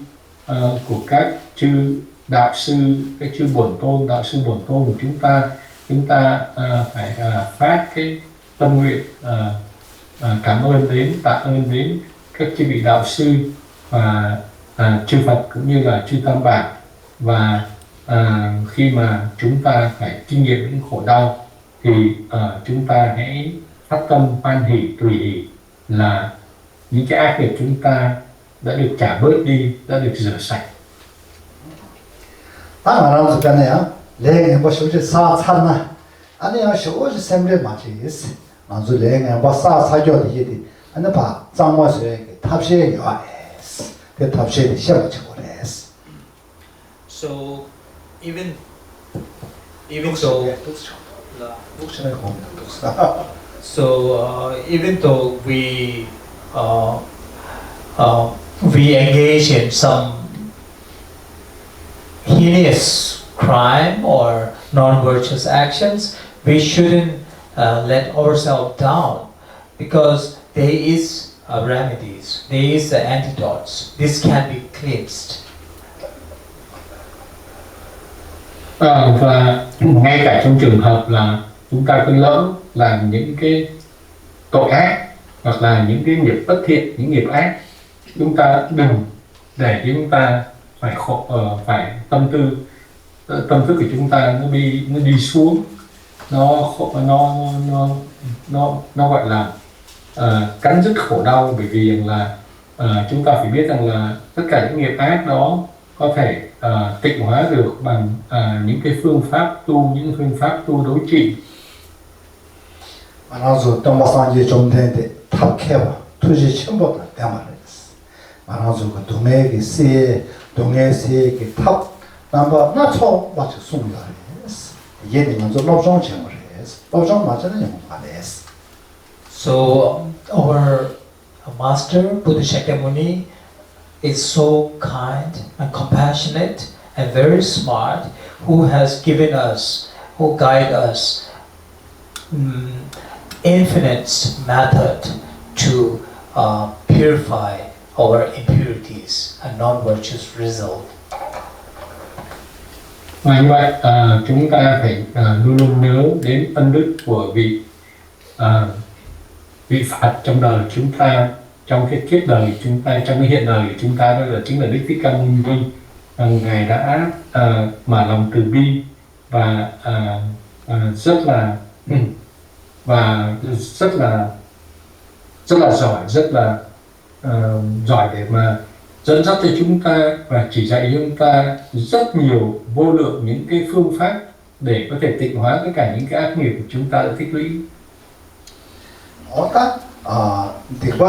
của các chư đạo sư, các chư bổn tôn, đạo sư bổn tôn của chúng ta phải phát cái tâm nguyện cảm ơn đến, tạ ơn đến các chư vị đạo sư và chư Phật cũng như là chư Tam Bảo. Và khi mà chúng ta phải kinh nghiệm những khổ đau thì chúng ta hãy phát tâm hoan hỷ tùy hỷ, là những cái ác nghiệp chúng ta đã được trả bớt đi, đã được rửa sạch. So even though even though we engage in some heinous crime or non-virtuous actions, we shouldn't let ourselves down, because there is remedies, there is the antidotes. This can be cleansed. Và ngay cả trong trường hợp là chúng ta cứ lỡ làm những cái tội ác hoặc là những cái nghiệp bất thiện, những nghiệp ác, chúng ta đừng để chúng ta phải phải tâm thức của chúng ta nó đi xuống, nó gọi là cắn rứt khổ đau, bởi vì rằng là chúng ta phải biết rằng là tất cả những nghiệp ác đó có thể tịnh hóa được bằng những cái phương pháp tu đối trị. 만나서 동바상지 좀된데 탑케와 투지 첨부다 대말이었어. 만나서 그 동해의 세 동해세의 탑 남바 나초 맞춰 숨겨했어. 이게 먼저 로종 제물했어. 로종 맞아는 영화했어. So our master Buddha Shakyamuni is so kind and compassionate and very smart, who has given us, who guide us infinite method to purify our impurities and non-virtuous result. Và như vậy chúng ta phải luôn luôn nhớ đến ân đức của vị Phật trong đời chúng ta, trong cái kiếp đời chúng ta, trong cái hiện đời của chúng ta, đó là chính là Đức Thích Ca Mâu Ni. Ngài đã mà lòng từ bi và rất là giỏi để mà dẫn dắt cho chúng ta và chỉ dạy cho chúng ta rất nhiều vô lượng những cái phương pháp để có thể tịnh hóa tất cả những cái ác nghiệp của chúng ta đã tích lũy. 어따 디바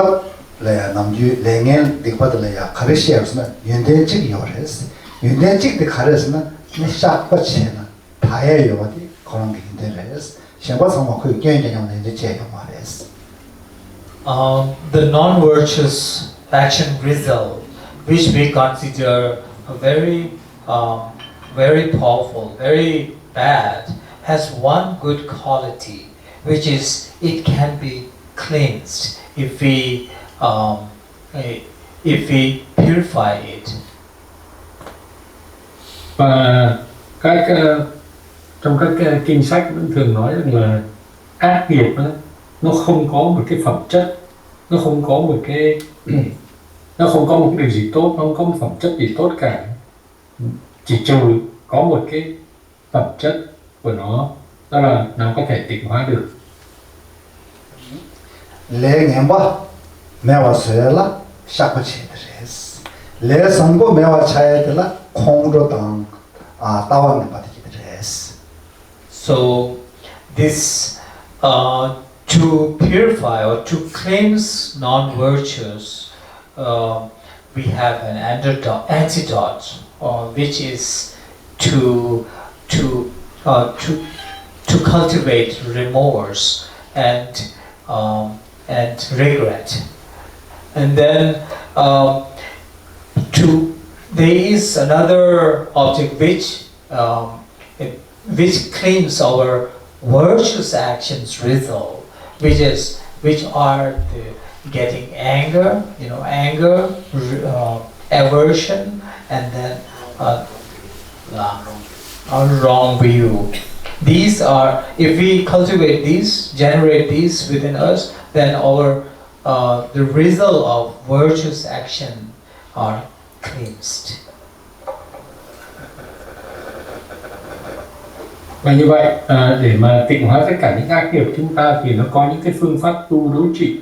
le namju lengen dikpadle ya karishiasna yundenchik yores yundenchik de karesna ne shakpa chena taye yodi koran ginderes sheba sama khu gyengyang ne je mares. The non-virtuous action result, which we consider a very powerful, very bad, has one good quality, which is it can be cleansed if we purify it. Và trong các kinh sách vẫn thường nói rằng là ác nghiệp đó, nó không có một cái phẩm chất, nó không có một cái điều gì tốt, nó không có một phẩm chất gì tốt cả, chỉ trừ có một cái phẩm chất của nó, đó là nó có thể tịnh hóa được. Le ngemba mewa soela shakpa chedes le sangbo mewa chayedela khongro tang tawang patikides. So this to purify or to cleanse non-virtues, we have an antidote, which is to cultivate remorse and regret, and then there is another object which claims our virtuous actions result, which are the getting anger, aversion, and then wrong view. These are, if we cultivate these, generate these within us, then the result of virtuous action are cleansed. Và như vậy, để mà tịnh hóa tất cả những ác nghiệp chúng ta thì nó có những cái phương pháp tu đối trị.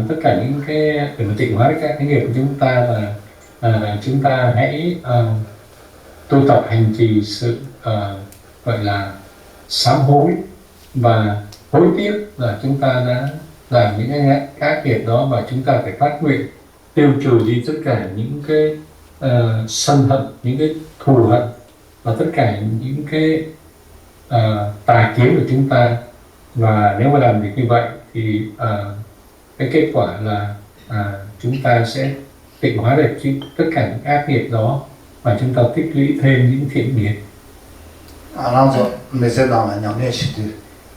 Tất cả những cái để mà tịnh hóa các cái nghiệp của chúng ta là chúng ta hãy tu tập hành trì sự gọi là sám hối và hối tiếc là chúng ta đã làm những cái ác nghiệp đó, và chúng ta phải phát nguyện tiêu trừ đi tất cả những cái sân hận, những cái thù hận và tất cả những cái tà kiến của chúng ta. Và nếu mà làm được như vậy thì cái kết quả là chúng ta sẽ tịnh hóa được tất cả những ác nghiệp đó, và chúng ta tích lũy thêm những thiện nghiệp. Ananzo mezenama nyamne shidu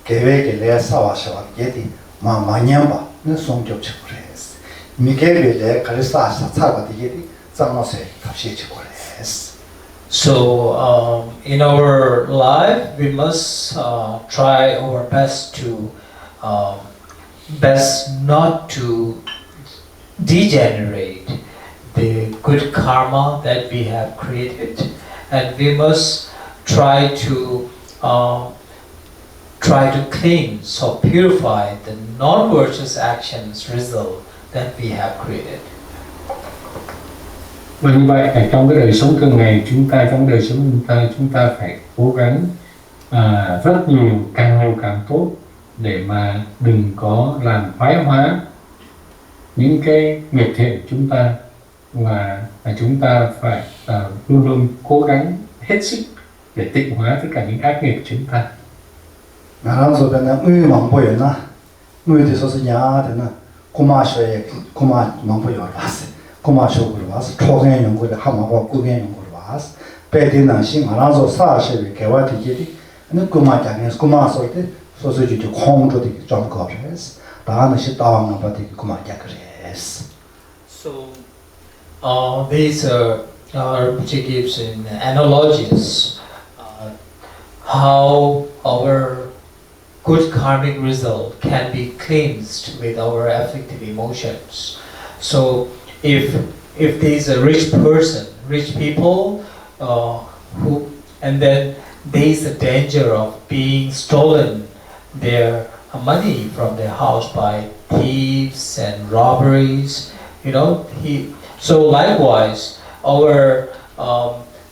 gewege le sawashawa yedi manyamba ne songjob chikures mikebe le kalisa satsaba yedi zamose kapshi chikures. So in our life, we must try our best not to degenerate the good karma that we have created, and we must try to cleanse or purify the non-virtuous actions result that we have created. Và như vậy, ở trong cái đời sống thường ngày chúng ta phải cố gắng rất nhiều, càng tốt, để mà đừng có làm thoái hóa những cái nghiệp thiện của chúng ta, và chúng ta phải luôn luôn cố gắng hết sức để tịnh hóa tất cả những ác nghiệp của chúng ta. 나랑서 배는 의망 보여나 의대 소스냐 되나 고마쇼에 고마 망보여 봤어. 고마쇼로 와서 초생 연구를 하마고 꾸게 연구를 와서 배디는 신 나랑서 사실 개화되기 는 고마장에서 고마소에 소소지도 공조도 좀 거래서 다는 시 따왕나 받기 고마야 그래서. So these Rinpoche gives in analogies how our good karmic result can be cleansed with our afflictive emotions. So if there's a rich people and then there's a danger of being stolen their money from their house by thieves and robberies, so likewise our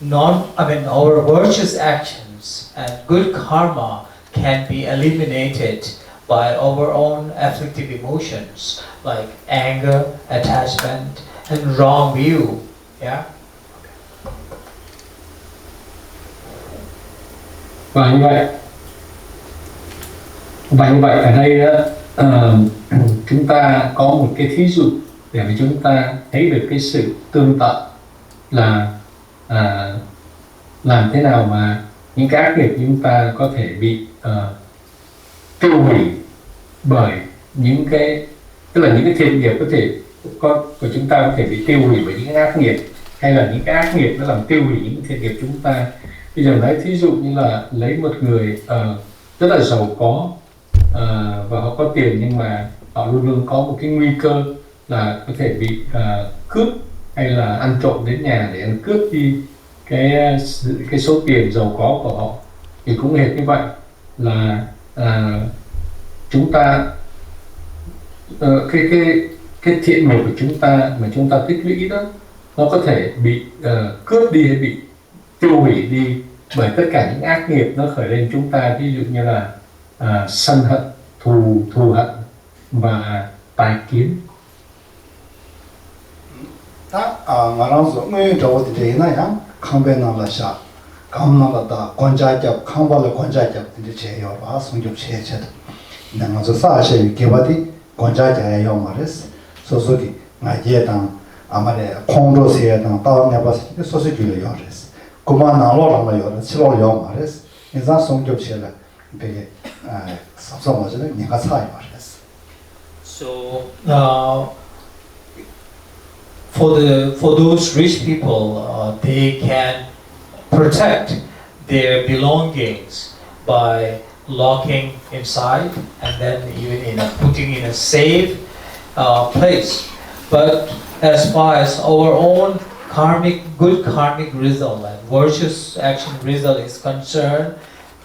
our virtuous actions and good karma can be eliminated by our own afflictive emotions like anger, attachment, and wrong view. Yeah. Và như vậy ở đây đó, chúng ta có một cái thí dụ để mà chúng ta thấy được cái sự tương tự là làm thế nào mà những cái ác nghiệp chúng ta có thể bị tiêu hủy bởi những cái, tức là những cái thiện nghiệp của chúng ta có thể bị tiêu hủy bởi những cái ác nghiệp, hay là những cái ác nghiệp nó làm tiêu hủy những thiện nghiệp chúng ta. Bây giờ lấy thí dụ như là lấy một người rất là giàu có và họ có tiền, nhưng mà họ luôn luôn có một cái nguy cơ là có thể bị cướp hay là ăn trộm đến nhà để ăn cướp đi cái số tiền giàu có của họ. Thì cũng hệt như vậy là chúng ta cái thiện nghiệp của chúng ta mà chúng ta tích lũy đó, nó có thể bị cướp đi hay bị tiêu hủy đi bởi tất cả những ác nghiệp nó khởi lên chúng ta, ví dụ như là sân hận, thù hận và tài kiến. 다 말아서 뭐 저거 되나요? 컴베나라샤 감나라다 권자적 컴발의 권자적 이제 제요와 성격 체제다. 나가서 사실 개발이 권자자예요 말했어. 소소기 나제당 아마레 콩로세당 다음에 봐서 소소기를 요랬어. 그만 나로라고 요랬어. 치료요 말했어. 인자 성격 체제 되게 섭섭하잖아요. 내가 사이 말했어. So for those rich people, they can protect their belongings by locking inside and then even putting in a safe place. But as far as our own good karmic result and virtuous action result is concerned,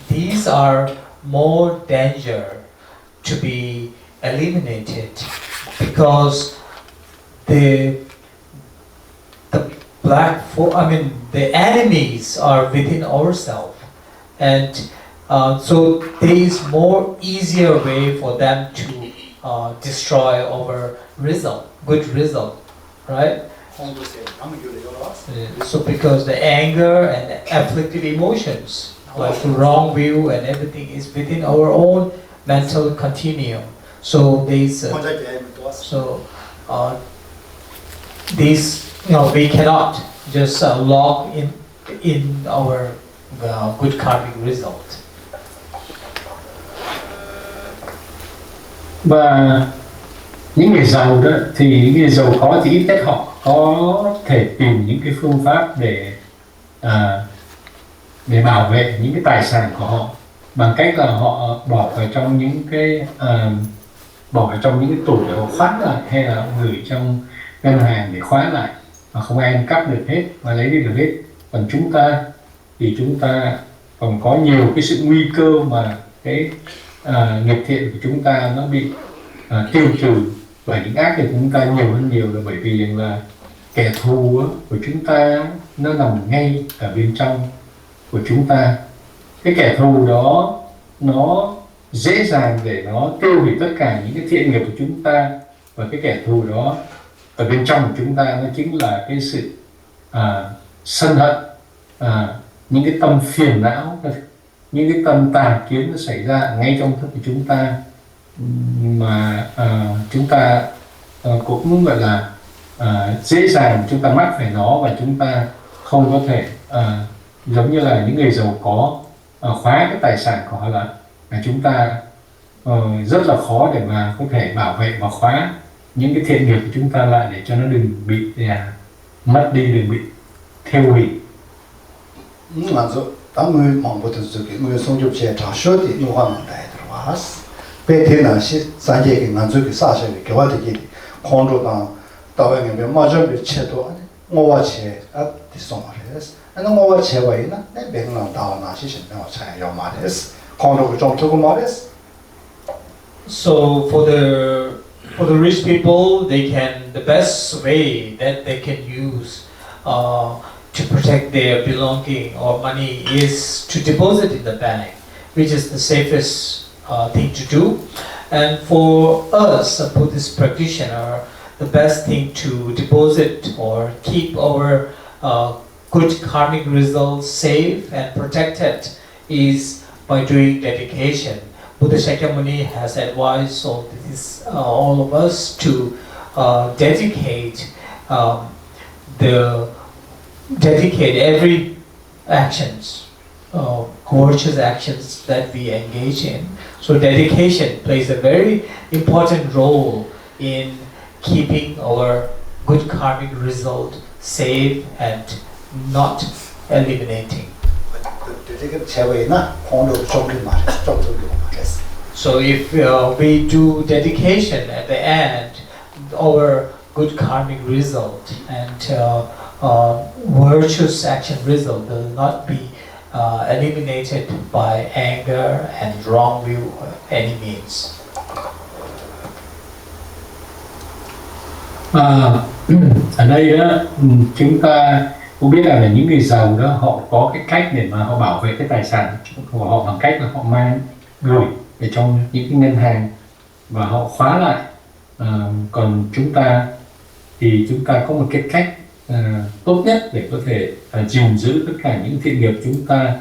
these are more danger to be eliminated because the the enemies are within ourselves, and so there is more easier way for them to destroy our good result, right? So because the anger and afflictive emotions, like the wrong view and everything, is within our own mental continuum. So these we cannot just lock in our good karmic result. Và những người giàu đó thì những người giàu có thì ít nhất họ có thể tìm những cái phương pháp để bảo vệ những cái tài sản của họ bằng cách là họ bỏ vào trong những cái tủ để họ khóa lại, hay là gửi trong ngân hàng để khóa lại mà không ai ăn cắp được hết và lấy đi được hết. Còn chúng ta thì chúng ta còn có nhiều cái sự nguy cơ mà cái nghiệp thiện của chúng ta nó bị tiêu trừ bởi những ác nghiệp của chúng ta nhiều là bởi vì là kẻ thù của chúng ta nó nằm ngay ở bên trong của chúng ta. Cái kẻ thù đó nó dễ dàng để nó tiêu hủy tất cả những cái thiện nghiệp của chúng ta, và cái kẻ thù đó ở bên trong của chúng ta nó chính là cái sự sân hận, những cái tâm phiền não, những cái tâm tà kiến nó xảy ra ngay trong thức của chúng ta, mà chúng ta cũng gọi là dễ dàng chúng ta mắc phải nó, và chúng ta không có thể giống như là những người giàu có khóa cái tài sản của họ lại, là chúng ta rất là khó để mà có thể bảo vệ và khóa những cái thiện nghiệp của chúng ta lại để cho nó đừng bị mất đi, đừng bị theo hủy.当我忙不得这个，我送就些查学的，我还能来的话是。白天那些三节个俺做个啥些个，给我的个，看着到外面马上就切多，我切的送嘛的是，那我切完呢，那别人到那些什么菜要嘛的是，看着个种这个嘛的是。So for the rich people, the best way that they can use to protect their belonging or money is to deposit in the bank, which is the safest thing to do. And for us, a Buddhist practitioner, the best thing to deposit or keep our good karmic results safe and protected is by doing dedication. Buddha Shakyamuni has advised all of us to dedicate every actions, virtuous actions that we engage in. So dedication plays a very important role in keeping our good karmic result safe and not eliminating. So if we do dedication at the end, our good karmic result and virtuous action result will not be eliminated by anger and wrong view or any means. Ở đây đó, chúng ta cũng biết là những người giàu đó họ có cái cách để mà họ bảo vệ cái tài sản của họ bằng cách là họ mang gửi ở trong những cái ngân hàng và họ khóa lại. Còn chúng ta thì chúng ta có một cái cách tốt nhất để có thể gìn giữ tất cả những thiện nghiệp chúng ta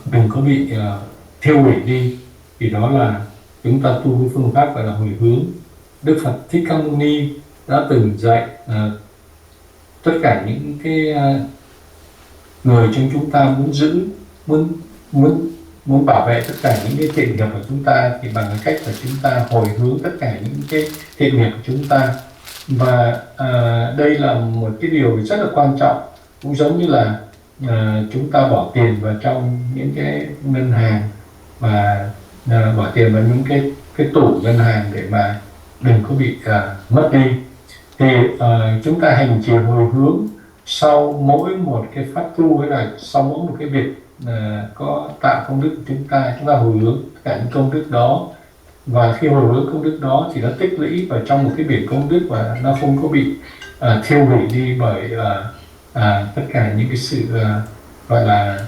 đừng có bị thiêu hủy đi, thì đó là chúng ta tu cái phương pháp gọi là hồi hướng. Đức Phật Thích Ca Mâu Ni đã từng dạy tất cả những cái người trong chúng ta muốn bảo vệ tất cả những cái thiện nghiệp của chúng ta thì bằng cái cách là chúng ta hồi hướng tất cả những cái thiện nghiệp của chúng ta. Và đây là một cái điều rất là quan trọng, cũng giống như là chúng ta bỏ tiền vào trong những cái ngân hàng và bỏ tiền vào những cái tủ ngân hàng để mà đừng có bị mất đi. Thì chúng ta hành trì hồi hướng sau mỗi một cái pháp tu hay là sau mỗi một cái việc có tạo công đức của chúng ta hồi hướng tất cả những công đức đó, và khi hồi hướng công đức đó thì nó tích lũy vào trong một cái biển công đức và nó không có bị thiêu hủy đi bởi tất cả những cái sự gọi là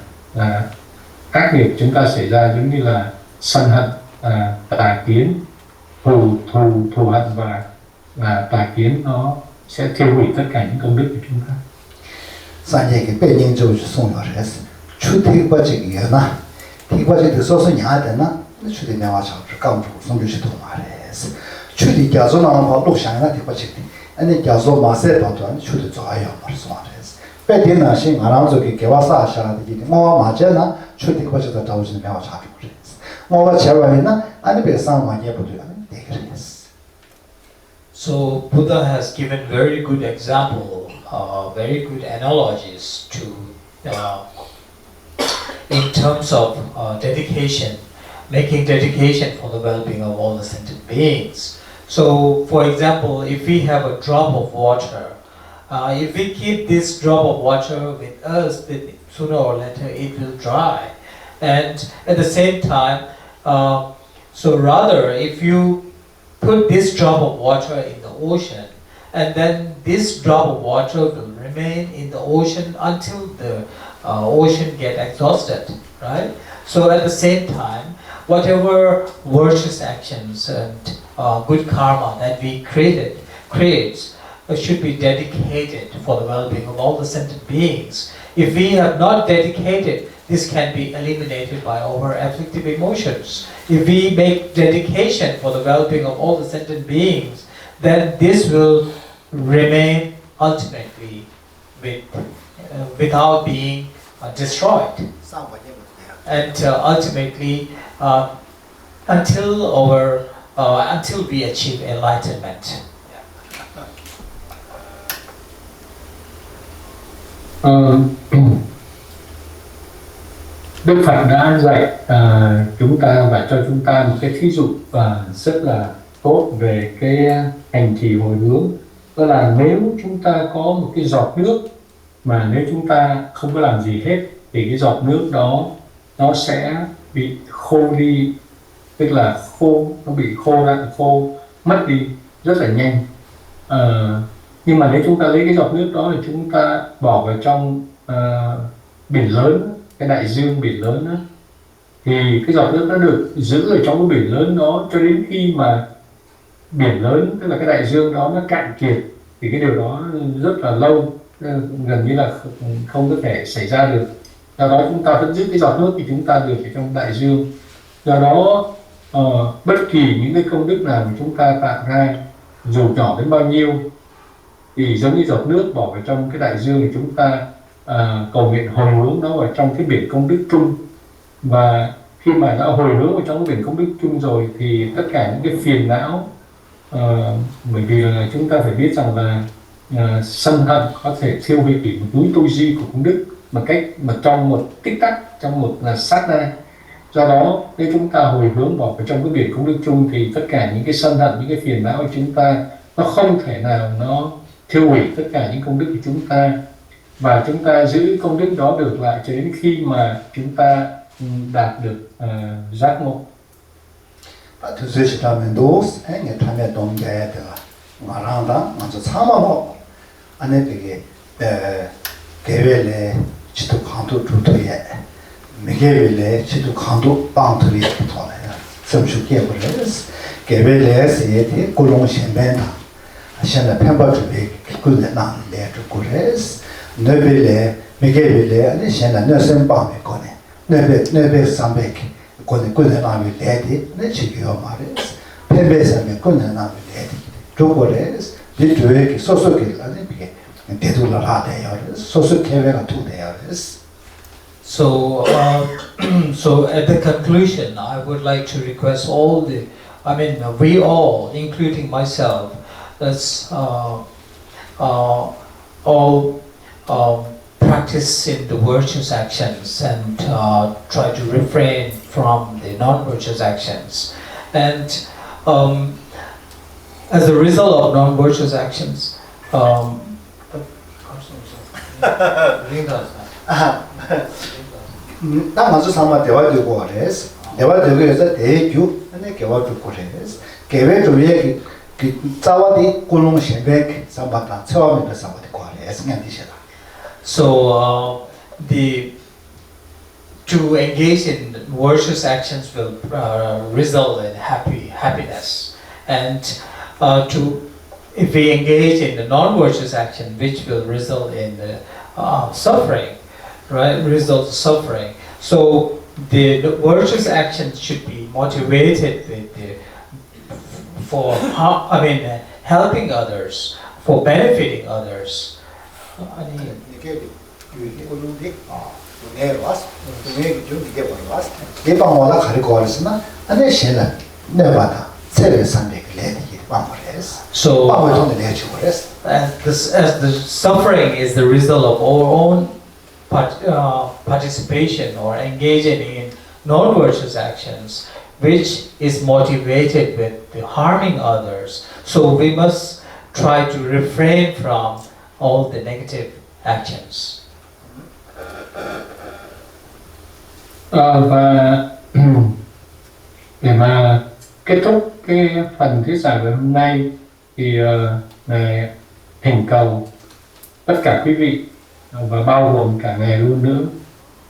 ác nghiệp chúng ta xảy ra, giống như là sân hận, tà kiến, thù hận và tà kiến, nó sẽ thiêu hủy tất cả những công đức của chúng ta. Sang cái bên nhân châu xong rồi đấy, chú thích qua cái gì na, thích qua cái số nhà đấy na, chú thích nhà cháu chỉ công phu xong rồi chỉ thông mà đấy, chú thích giáo dục nó bảo lúc sáng na thích qua cái gì, anh giáo dục mà sẽ bảo toàn chú thích cho ai học mà xong rồi đấy. Bên điện là xin anh làm cái vào xã xã thì cái mà chơi na, chú thích qua cái đó giáo dục nhà cháu rồi. Mà chơi vậy na, anh bây giờ mà nhớ bớt rồi, anh đấy cái đấy. So Buddha has given very good example, very good analogies to in terms of dedication, making dedication for the well-being of all the sentient beings. So, for example, if we have a drop of water, if we keep this drop of water with us, then sooner or later it will dry. And at the same time, so rather if you put this drop of water in the ocean, and then this drop of water will remain in the ocean until the ocean get exhausted, right? So at the same time, whatever virtuous actions and good karma that we creates should be dedicated for the well-being of all the sentient beings. If we have not dedicated, this can be eliminated by our afflictive emotions. If we make dedication for the well-being of all the sentient beings, then this will remain ultimately without being destroyed. And ultimately, until we achieve enlightenment. Đức Phật đã dạy chúng ta và cho chúng ta một cái thí dụ rất là tốt về cái hành trì hồi hướng. Đó là nếu chúng ta có một cái giọt nước mà nếu chúng ta không có làm gì hết thì cái giọt nước đó nó sẽ bị khô đi, tức là nó bị khô mất đi rất là nhanh. Nhưng mà nếu chúng ta lấy cái giọt nước đó thì chúng ta bỏ vào trong biển lớn, cái đại dương biển lớn đó, thì cái giọt nước nó được giữ ở trong cái biển lớn đó cho đến khi mà biển lớn, tức là cái đại dương đó nó cạn kiệt, thì cái điều đó rất là lâu, gần như là không có thể xảy ra được. Do đó chúng ta vẫn giữ cái giọt nước thì chúng ta được ở trong đại dương. Do đó bất kỳ những cái công đức nào mà chúng ta tạo ra, dù nhỏ đến bao nhiêu, thì giống như giọt nước bỏ vào trong cái đại dương thì chúng ta cầu nguyện hồi hướng nó vào trong cái biển công đức chung. Và khi mà đã hồi hướng vào trong cái biển công đức chung rồi thì tất cả những cái phiền não, bởi vì là chúng ta phải biết rằng là sân hận có thể thiêu hủy một núi tu di của công đức bằng cách mà trong một tích tắc, trong một sát na. Do đó nếu chúng ta hồi hướng bỏ vào trong cái biển công đức chung thì tất cả những cái sân hận, những cái phiền não của chúng ta nó không thể nào nó thiêu hủy tất cả những công đức của chúng ta, và chúng ta giữ công đức đó được lại cho đến khi mà chúng ta đạt được giác ngộ. Thứ duy chỉ là mình đủ, nghe tham gia đồng giải được, mà rằng đó, mà cho tham gia một, anh ấy cái về là chỉ được khám thu trụ thuế, mấy cái về là chỉ được khám thu bằng thuế thôi, xem số kia vừa rồi, cái về là sẽ thì cố gắng xem bên đó, xem là phép bảo thuế cái cố gắng làm để cho cố gắng, nơi về là mấy cái về là anh xem là nơi xem bằng cái con này, nơi về xem về còn cái làm việc để thì nó chỉ có mà đấy, phép về xem cái con làm việc để thì, chỗ cố gắng, đi thuế cái số cái là cái So, so at the conclusion, I would like to request all the, I mean, we all, including myself, let's all practice in the virtuous actions and try to refrain from the non-virtuous actions. And as a result of non-virtuous actions, 딱 먼저 삼아 대화되고 그래서 대화되고 해서 대규 안에 개화되고 그래서 개회 중에 그 자와디 고농 신백 삼바다 처음에 삼바디 거래서 그냥 디셔다. So to engage in virtuous actions will result in happiness, and if we engage in the non-virtuous action, which will result in suffering, right? Result suffering. So the virtuous action should be motivated with helping others, for benefiting others. So, as the suffering is the result of our own participation or engaging in non-virtuous actions, which is motivated with the harming others. So we must try to refrain from all the negative actions. Và để mà kết thúc cái phần thuyết giảng ngày hôm nay thì ngài thỉnh cầu tất cả quý vị và bao gồm cả ngài luôn nữa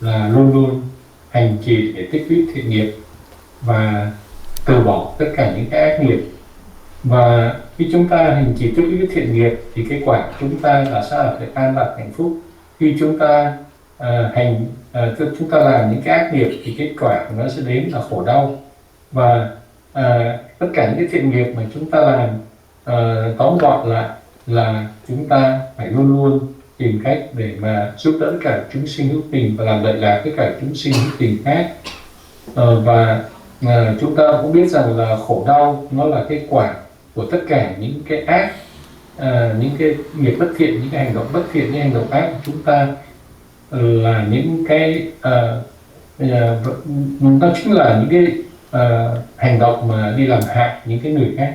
là luôn luôn hành trì để tích lũy thiện nghiệp và từ bỏ tất cả những cái ác nghiệp. Và khi chúng ta hành trì tích lũy thiện nghiệp thì cái quả của chúng ta là sẽ là an lạc hạnh phúc. Khi chúng ta chúng ta làm những cái ác nghiệp thì kết quả của nó sẽ đến là khổ đau. Và tất cả những cái thiện nghiệp mà chúng ta làm, tóm gọn lại là chúng ta phải luôn luôn tìm cách để mà giúp đỡ cả chúng sinh hữu tình và làm lợi lạc với cả chúng sinh hữu tình khác. Và chúng ta cũng biết rằng là khổ đau nó là cái quả của tất cả những cái ác, những cái nghiệp bất thiện, những cái hành động bất thiện, những hành động ác của chúng ta là những cái nó chính là những cái hành động mà đi làm hại những cái người khác.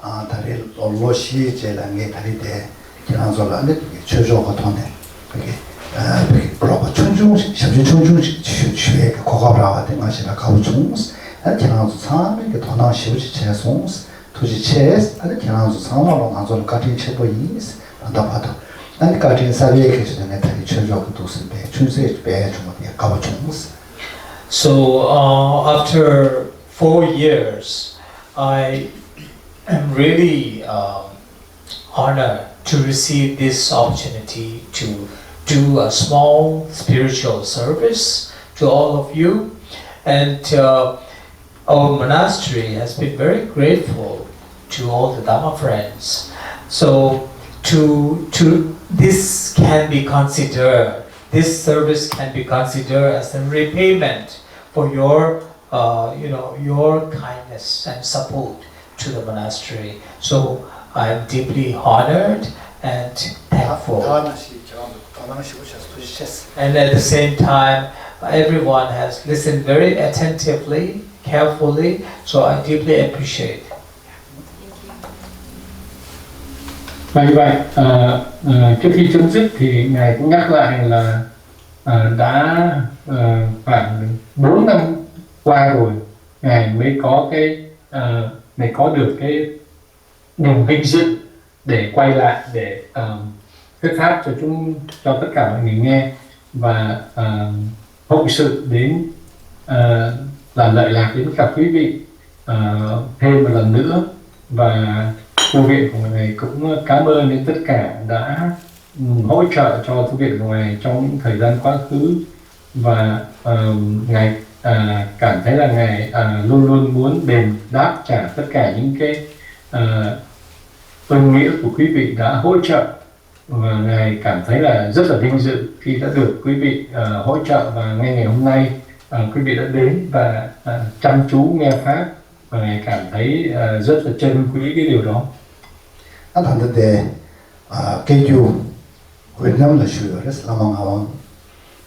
다리 올로시 제랑에 다리대 기란솔라네 최저가 돈에 그게 브로바 천중 샵지 천중 취에 고가라와 된 것이라 가우총스 기란소 사람이 그 돈아 시우지 체송스 투지 체스 아니 기란소 상마로 나ዞ를 같이 쳐보이스 한다 봐도 아니 같이 사비에 계시는 다리 최저가 도스 배 춘세 배 좀 가우총스 So after 4 years, I am really honored to receive this opportunity to do a small spiritual service to all of you. And our monastery has been very grateful to all the Dhamma friends. So this can be considered, this service can be considered as a repayment for your your kindness and support to the monastery. So I am deeply honored and thankful. And at the same time, everyone has listened very attentively, carefully, so I deeply appreciate. Và như vậy, trước khi chấm dứt thì Ngài cũng nhắc lại là đã khoảng 4 năm qua rồi, Ngài mới có được cái niềm vinh dự để quay lại để thuyết pháp cho tất cả mọi người nghe và hậu sự đến là lợi lạc đến tất cả quý vị thêm một lần nữa. Và Thư viện của Ngài cũng cảm ơn đến tất cả đã hỗ trợ cho Thư viện của Ngài trong những thời gian quá khứ, và Ngài cảm thấy là Ngài luôn luôn muốn đền đáp trả tất cả những cái ơn nghĩa của quý vị đã hỗ trợ, và Ngài cảm thấy là rất là vinh dự khi đã được quý vị hỗ trợ, và ngay ngày hôm nay quý vị đã đến và chăm chú nghe pháp, và Ngài cảm thấy rất là trân quý cái điều đó. Anh thấy thế cái điều Việt Nam là suy rồi, làm ăn hàng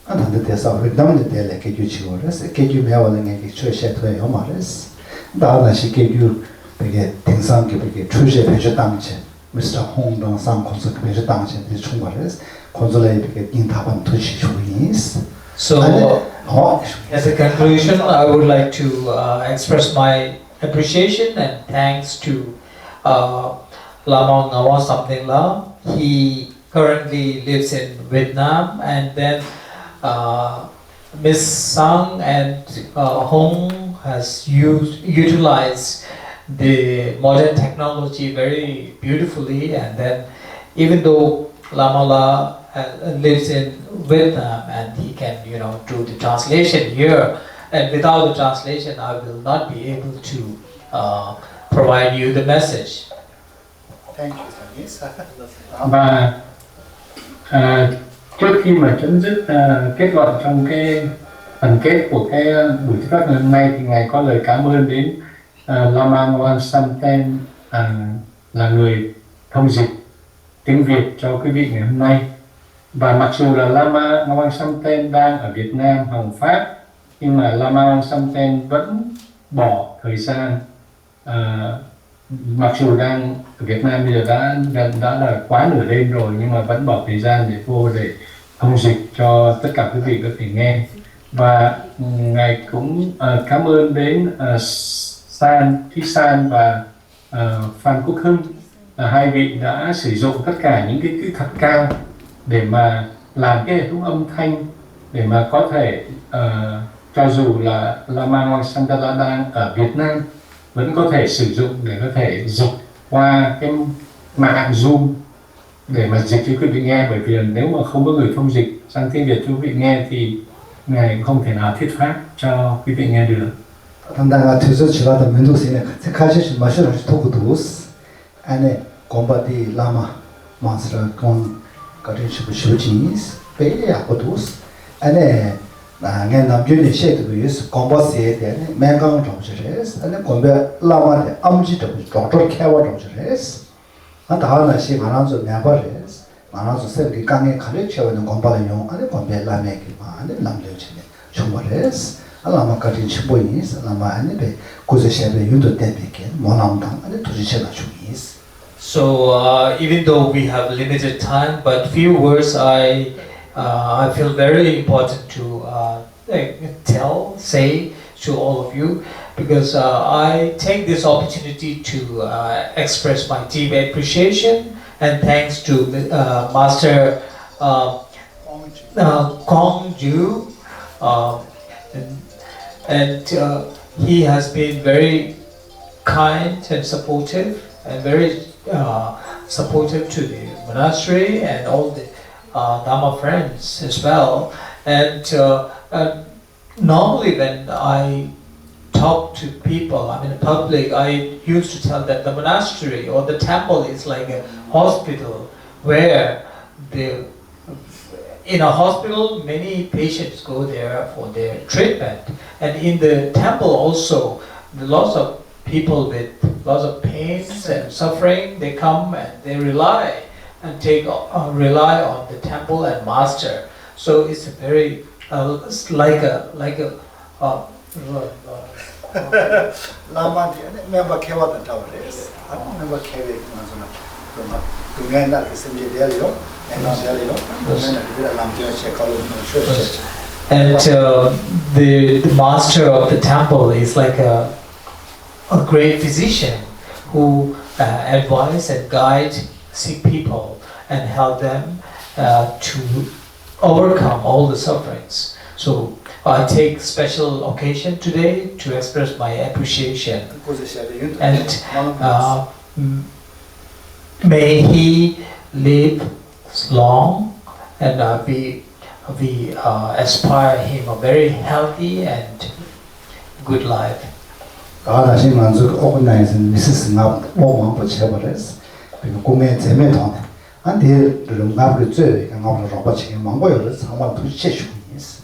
anh thấy thế sao Việt Nam là cái điều chịu rồi, cái điều mèo là nghe cái chuyện sẽ thôi không mà đấy, đó là cái điều cái tiếng sang cái chuyện sẽ phải tăng chứ, Mr. Hong đang sang công sự phải tăng chứ thì chung mà đấy, công sự này cái tiếng tháp ăn thuốc chỉ chuối. So as a conclusion, I would like to express my appreciation and thanks to Lama Ngawa Samdingla. He currently lives in Vietnam, and then Miss Sang and Hong has utilized the modern technology very beautifully, and then even though Lama La lives in Vietnam and he can do the translation here, and without the translation I will not be able to provide you the message. Thank you. Và trước khi mà chấm dứt kết luận trong cái phần kết của cái buổi thuyết pháp ngày hôm nay, thì Ngài có lời cảm ơn đến Lama Ngawan Samten là người thông dịch tiếng Việt cho quý vị ngày hôm nay. Và mặc dù là Lama Ngawan Samten đang ở Việt Nam học pháp, nhưng mà Lama Ngawan Samten vẫn bỏ thời gian, mặc dù đang ở Việt Nam bây giờ đã là quá nửa đêm rồi, nhưng mà vẫn bỏ thời gian để vô để thông dịch cho tất cả quý vị có thể nghe. Và Ngài cũng cảm ơn đến Thí San và Phan Quốc Hưng, hai vị đã sử dụng tất cả những cái kỹ thuật cao để mà làm cái hệ thống âm thanh, để mà có thể cho dù là Lama Ngawan Samdala đang ở Việt Nam vẫn có thể sử dụng để có thể dịch qua cái mạng Zoom để mà dịch cho quý vị nghe, bởi vì nếu mà không có người thông dịch sang tiếng Việt cho quý vị nghe thì Ngài cũng không thể nào thuyết pháp cho quý vị nghe được. 당당한 투수 지라다 민도스네 같이 마셔를 토고도스 안에 곰바디 라마 마스라 공 가르치고 쇼지스 베야고도스 안에 나게 남준이 셰도 위해서 곰바스에 대한 맹강 정치레스 안에 곰베 라마데 암지도 도tor 캐와 정치레스 다하나 시 만한조 매바레스 만한조 세기 강에 가르쳐는 곰바의 용 안에 곰베 라메기 안에 남려지네 정말레스 Lama katin chiboyis, lama anibe kuzeshebe yudo debeke, monamdang ane tujichela chugis. So even though we have limited time, but few words I feel very important to say to all of you, because I take this opportunity to express my deep appreciation and thanks to Master Kong Ju. and he has been very kind and supportive, and very supportive to the monastery and all the Dharma friends as well. And normally when I talk to people, I mean public, I used to tell that the monastery or the temple is like a hospital where in a hospital many patients go there for their treatment, and in the temple also lots of people with lots of pains and suffering, they come and they rely on the temple and master. So it's a very it's like a Lama member kewa the tower is. I don't remember kewa and the master of the temple is like a great physician who advise and guide sick people and help them to overcome all the sufferings. So I take special occasion today to express my appreciation, and may he live long, and we aspire him a very healthy and good life. 다시 만족 organizing Mrs. Ngab 오만 붙여버렸어. 그리고 꿈에 재매 돈. 안데 르름갑을 쯧. ngab 로바치 망고여를 상만 두치슈니스.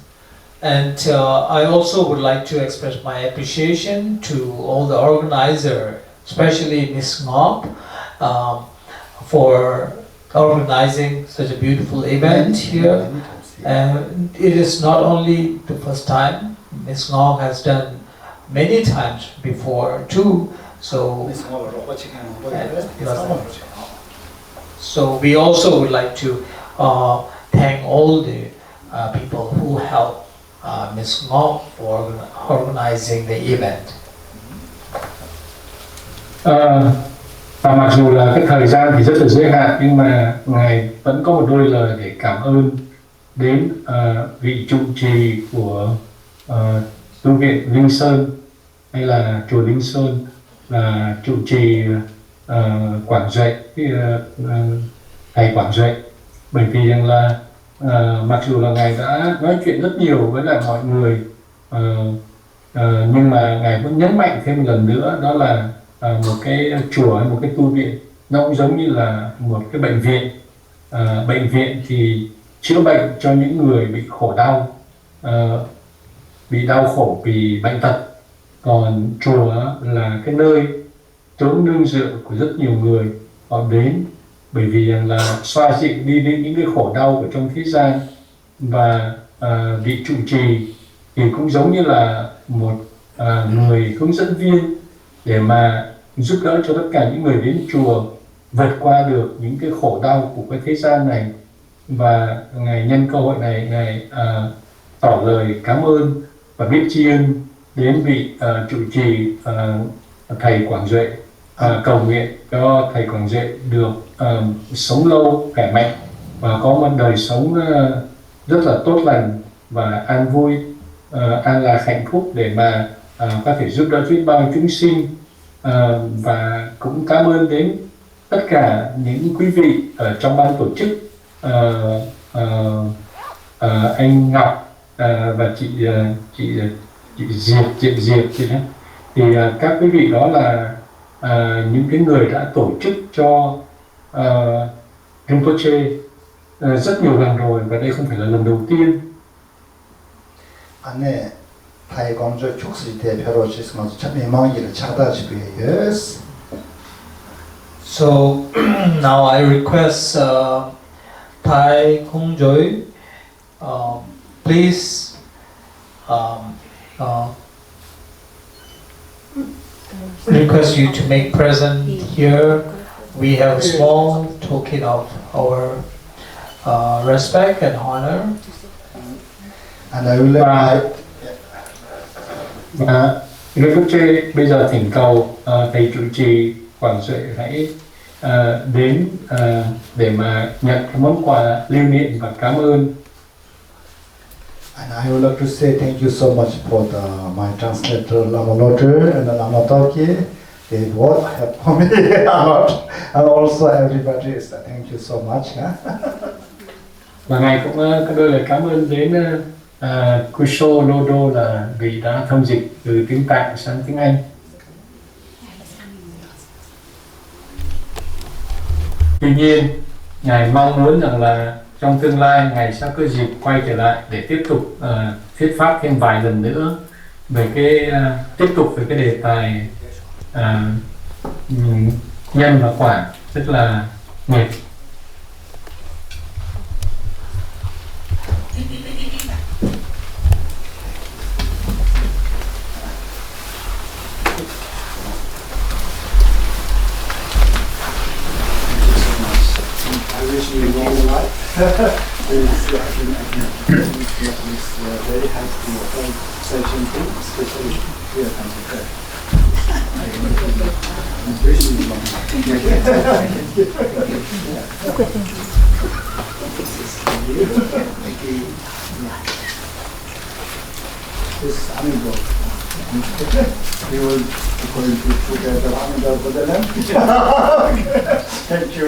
And I also would like to express my appreciation to all the organizer, especially Ms. Ngab, for organizing such a beautiful event here. And it is not only the first time. Ms. Ngab has done many times before too. So we also would like to thank all the people who helped Ms. Ngọc for organizing the event. Và mặc dù là cái thời gian thì rất là giới hạn, nhưng mà ngài vẫn có một đôi lời để cảm ơn đến vị trụ trì của tu viện Linh Sơn hay là chùa Linh Sơn, là trụ trì Quảng Duệ, thầy Quảng Duệ, bởi vì rằng là mặc dù là ngài đã nói chuyện rất nhiều với lại mọi người, nhưng mà ngài vẫn nhấn mạnh thêm một lần nữa, đó là một cái chùa hay một cái tu viện nó cũng giống như là một cái bệnh viện. Bệnh viện thì chữa bệnh cho những người bị khổ đau, bị đau khổ vì bệnh tật, còn chùa là cái nơi trốn nương dựa của rất nhiều người họ đến bởi vì là xoa dịu đi đến những cái khổ đau ở trong thế gian. Và vị trụ trì thì cũng giống như là một người hướng dẫn viên để mà giúp đỡ cho tất cả những người đến chùa vượt qua được những cái khổ đau của cái thế gian này. Và ngài nhân cơ hội này, ngài tỏ lời cảm ơn và biết tri ân đến vị trụ trì thầy Quảng Duệ, cầu nguyện cho thầy Quảng Duệ được sống lâu, khỏe mạnh và có một đời sống rất là tốt lành và an vui, an lạc, hạnh phúc để mà có thể giúp đỡ biết bao chúng sinh. Và cũng cảm ơn đến tất cả những quý vị ở trong ban tổ chức, anh Ngọc và chị Diệp thì các quý vị đó là những cái người đã tổ chức cho Rinpoche rất nhiều lần rồi, và đây không phải là lần đầu tiên. 안에 타이 공조 축시 대표로 지스마도 참 희망이를 찾아주고 yes. So now I request Thai Kong Joy, please request you to make present here. We have a small token of our respect and honor. And I will let Và Rinpoche bây giờ thỉnh cầu thầy trụ trì Quảng Duệ hãy đến để mà nhận cái món quà lưu niệm và cảm ơn. And I would like to say thank you so much for my translator Lama Lotter and Lama Toki. They both helped me a lot, and also everybody. Thank you so much. Và ngài cũng có đôi lời cảm ơn đến Kusho Lodo là vì đã thông dịch từ tiếng Tạng sang tiếng Anh. Tuy nhiên, ngài mong muốn rằng là trong tương lai ngài sẽ có dịp quay trở lại để tiếp tục thuyết pháp thêm vài lần nữa về tiếp tục về cái đề tài nhân và quả, tức là nghiệp. I wish you long life. It's very helpful session too, especially here at the I'm wishing you long life. Thank you. This amigo. We will going to together amigo for the land. Thank you.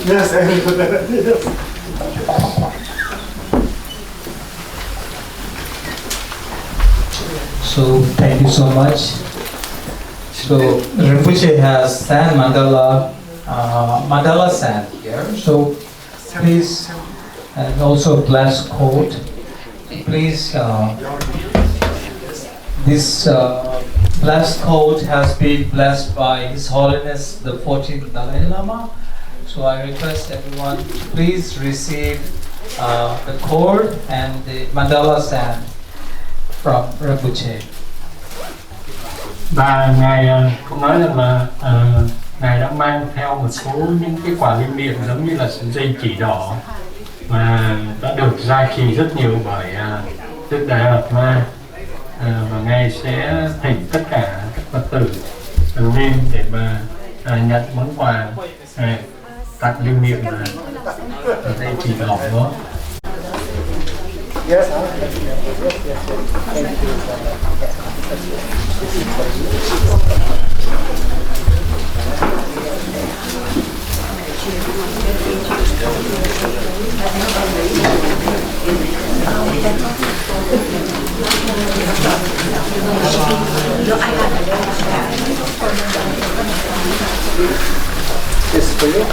Yes, yes. So thank you so much. So Rinpoche has sand mandala sand here. So please, and also blessed quote. Please, this blessed quote has been blessed by His Holiness the 14th Dalai Lama. So I request everyone to please receive the cord and the mandala sand from Rinpoche. Và ngài cũng nói rằng là ngài đã mang theo một số những cái quả linh niệm giống như là sợi dây chỉ đỏ mà đã được gia trì rất nhiều bởi Đức Đại Lạt Ma, và ngài sẽ thỉnh tất cả các Phật tử lên để mà nhận món quà tặng linh niệm là dây chỉ đỏ đó. Yes, it's for you.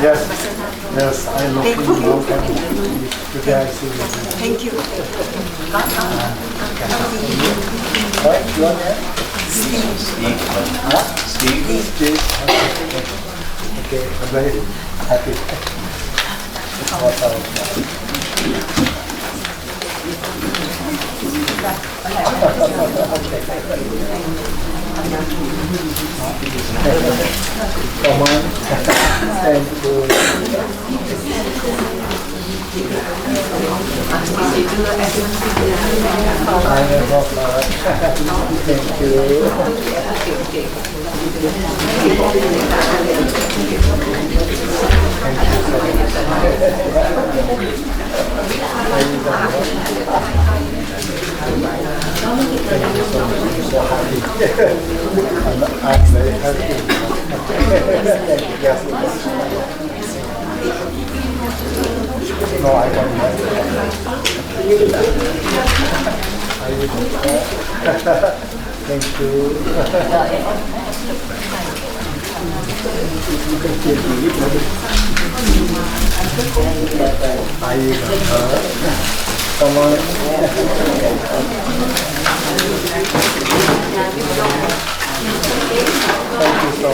Yes, yes, I love you. Today I see you. Thank you. Right, you are there? Steve. Huh? Steve. Okay, I'm very happy. Come on. Thank you. Thank I'm very happy. Yes. No, I don't know. Thank you. I so much. Thank you so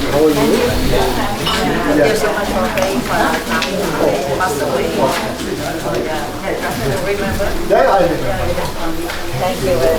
How are you? Thank you so much for paying for our passed away. Remember? Yeah, I remember. Thank you very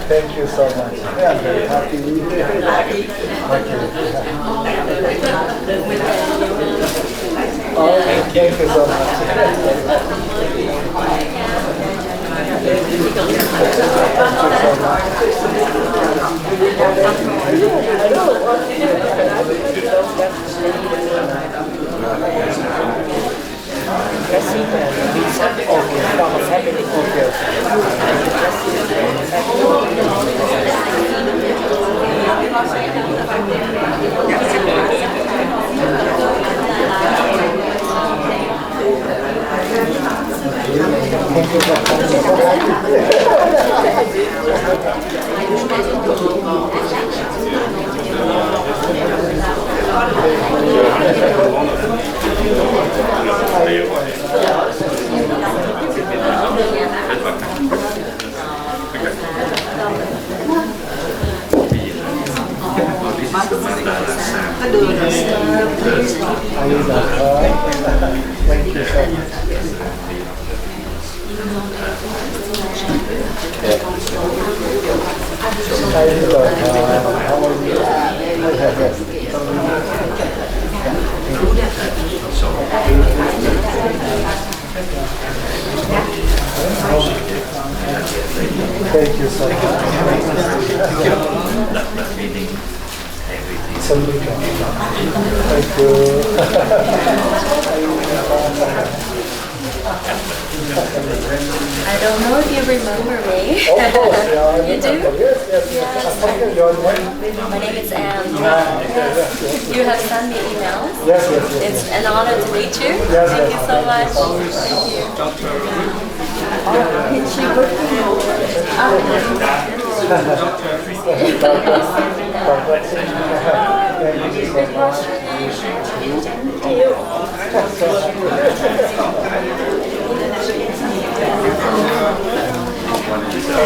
Thank you so much. Yeah, I'm very happy. Thank you so I don't know if you remember me. Of course, yeah. You do? Yes. My name is Anne. You have sent me emails. Yes. It's an honor to meet you. Yes, Thank you so much.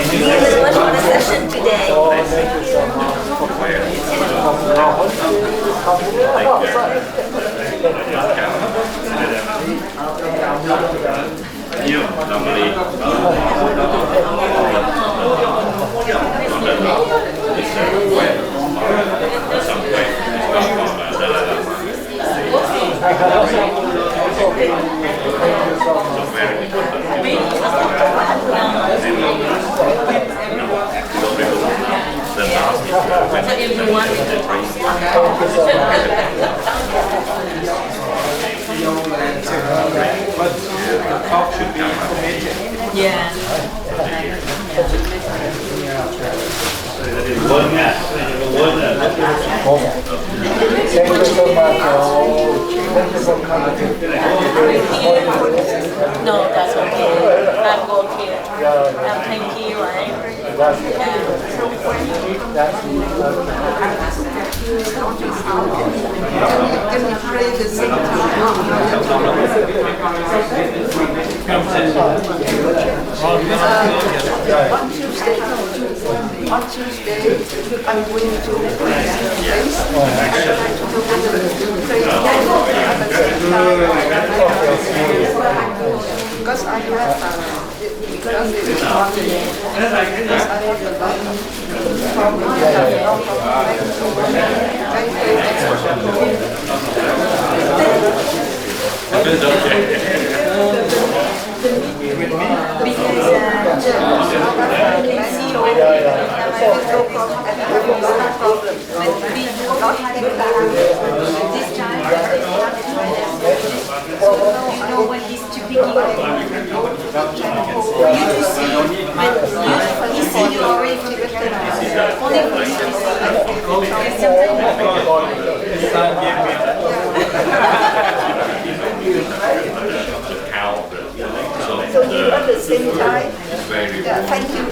Thank you very much for the session today. Yeah. Thank you so much. Thank you for coming. No, that's okay. I'm okay. I'm thank you, right? That's Can we pray the same time? On Tuesday, I'm going to place because I have because it is not because I have the when he's too picky. You to see when you see you already from the camera. Only for you So you at the same time. Yeah, thank you.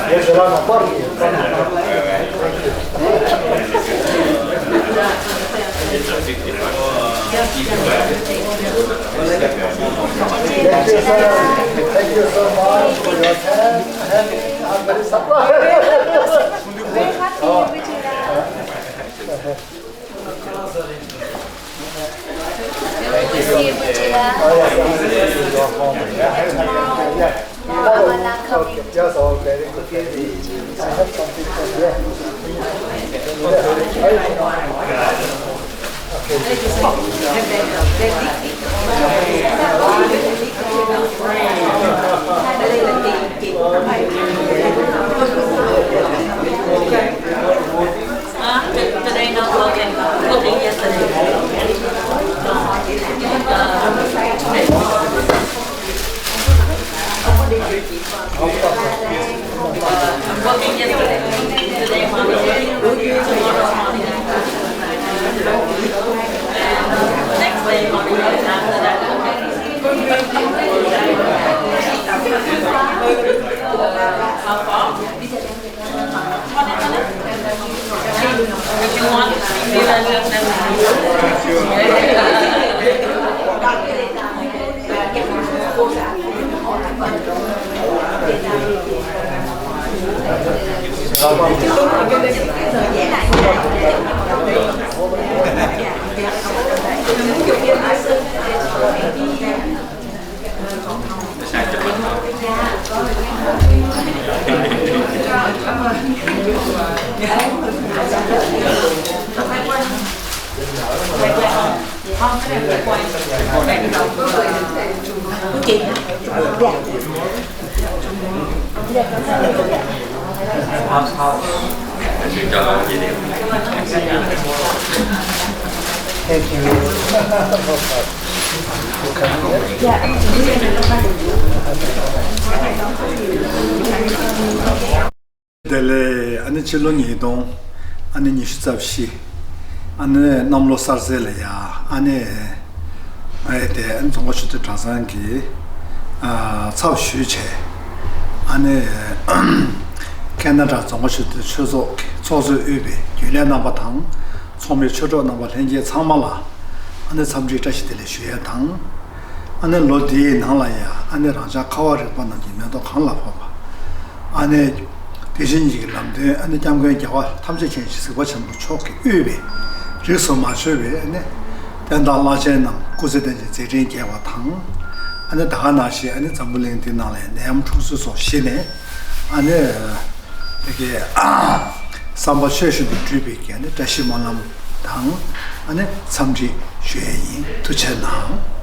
There's a lot of party. Thank you so much for your time. I'm very surprised. very happy with you. See you, Butchila. Just all very good. I have something for you. Today not looking yesterday. I'm working yesterday. Today morning. Tomorrow morning. Next day morning. After that. How far? If you want, you will just Thank you. Dele ane chilo nidong ane nishizabshi ane namlo sarzele ya ane de ane zongoshudu transangi cao shu che ane Canada zongoshudu chozo ube yule namba tang tsome chozo namba lenje tsangmala ane tsamri tashidele shuye tang ane lodi nangla ya ane rangja kawa rikpa nangi mendo kangla paba ane 대신 이게 남데 안에 장관이 자와 탐색 현실과 전부 초기 의외 그래서 마셔베 안에 단달라제나 고세된 제진 개와 당 안에 다나시 안에 전부랭데 나래 내암 투수소 신에 안에 이게 삼바셰시도 주비게 안에 다시 만남 당 안에 삼지 쉐이 투체나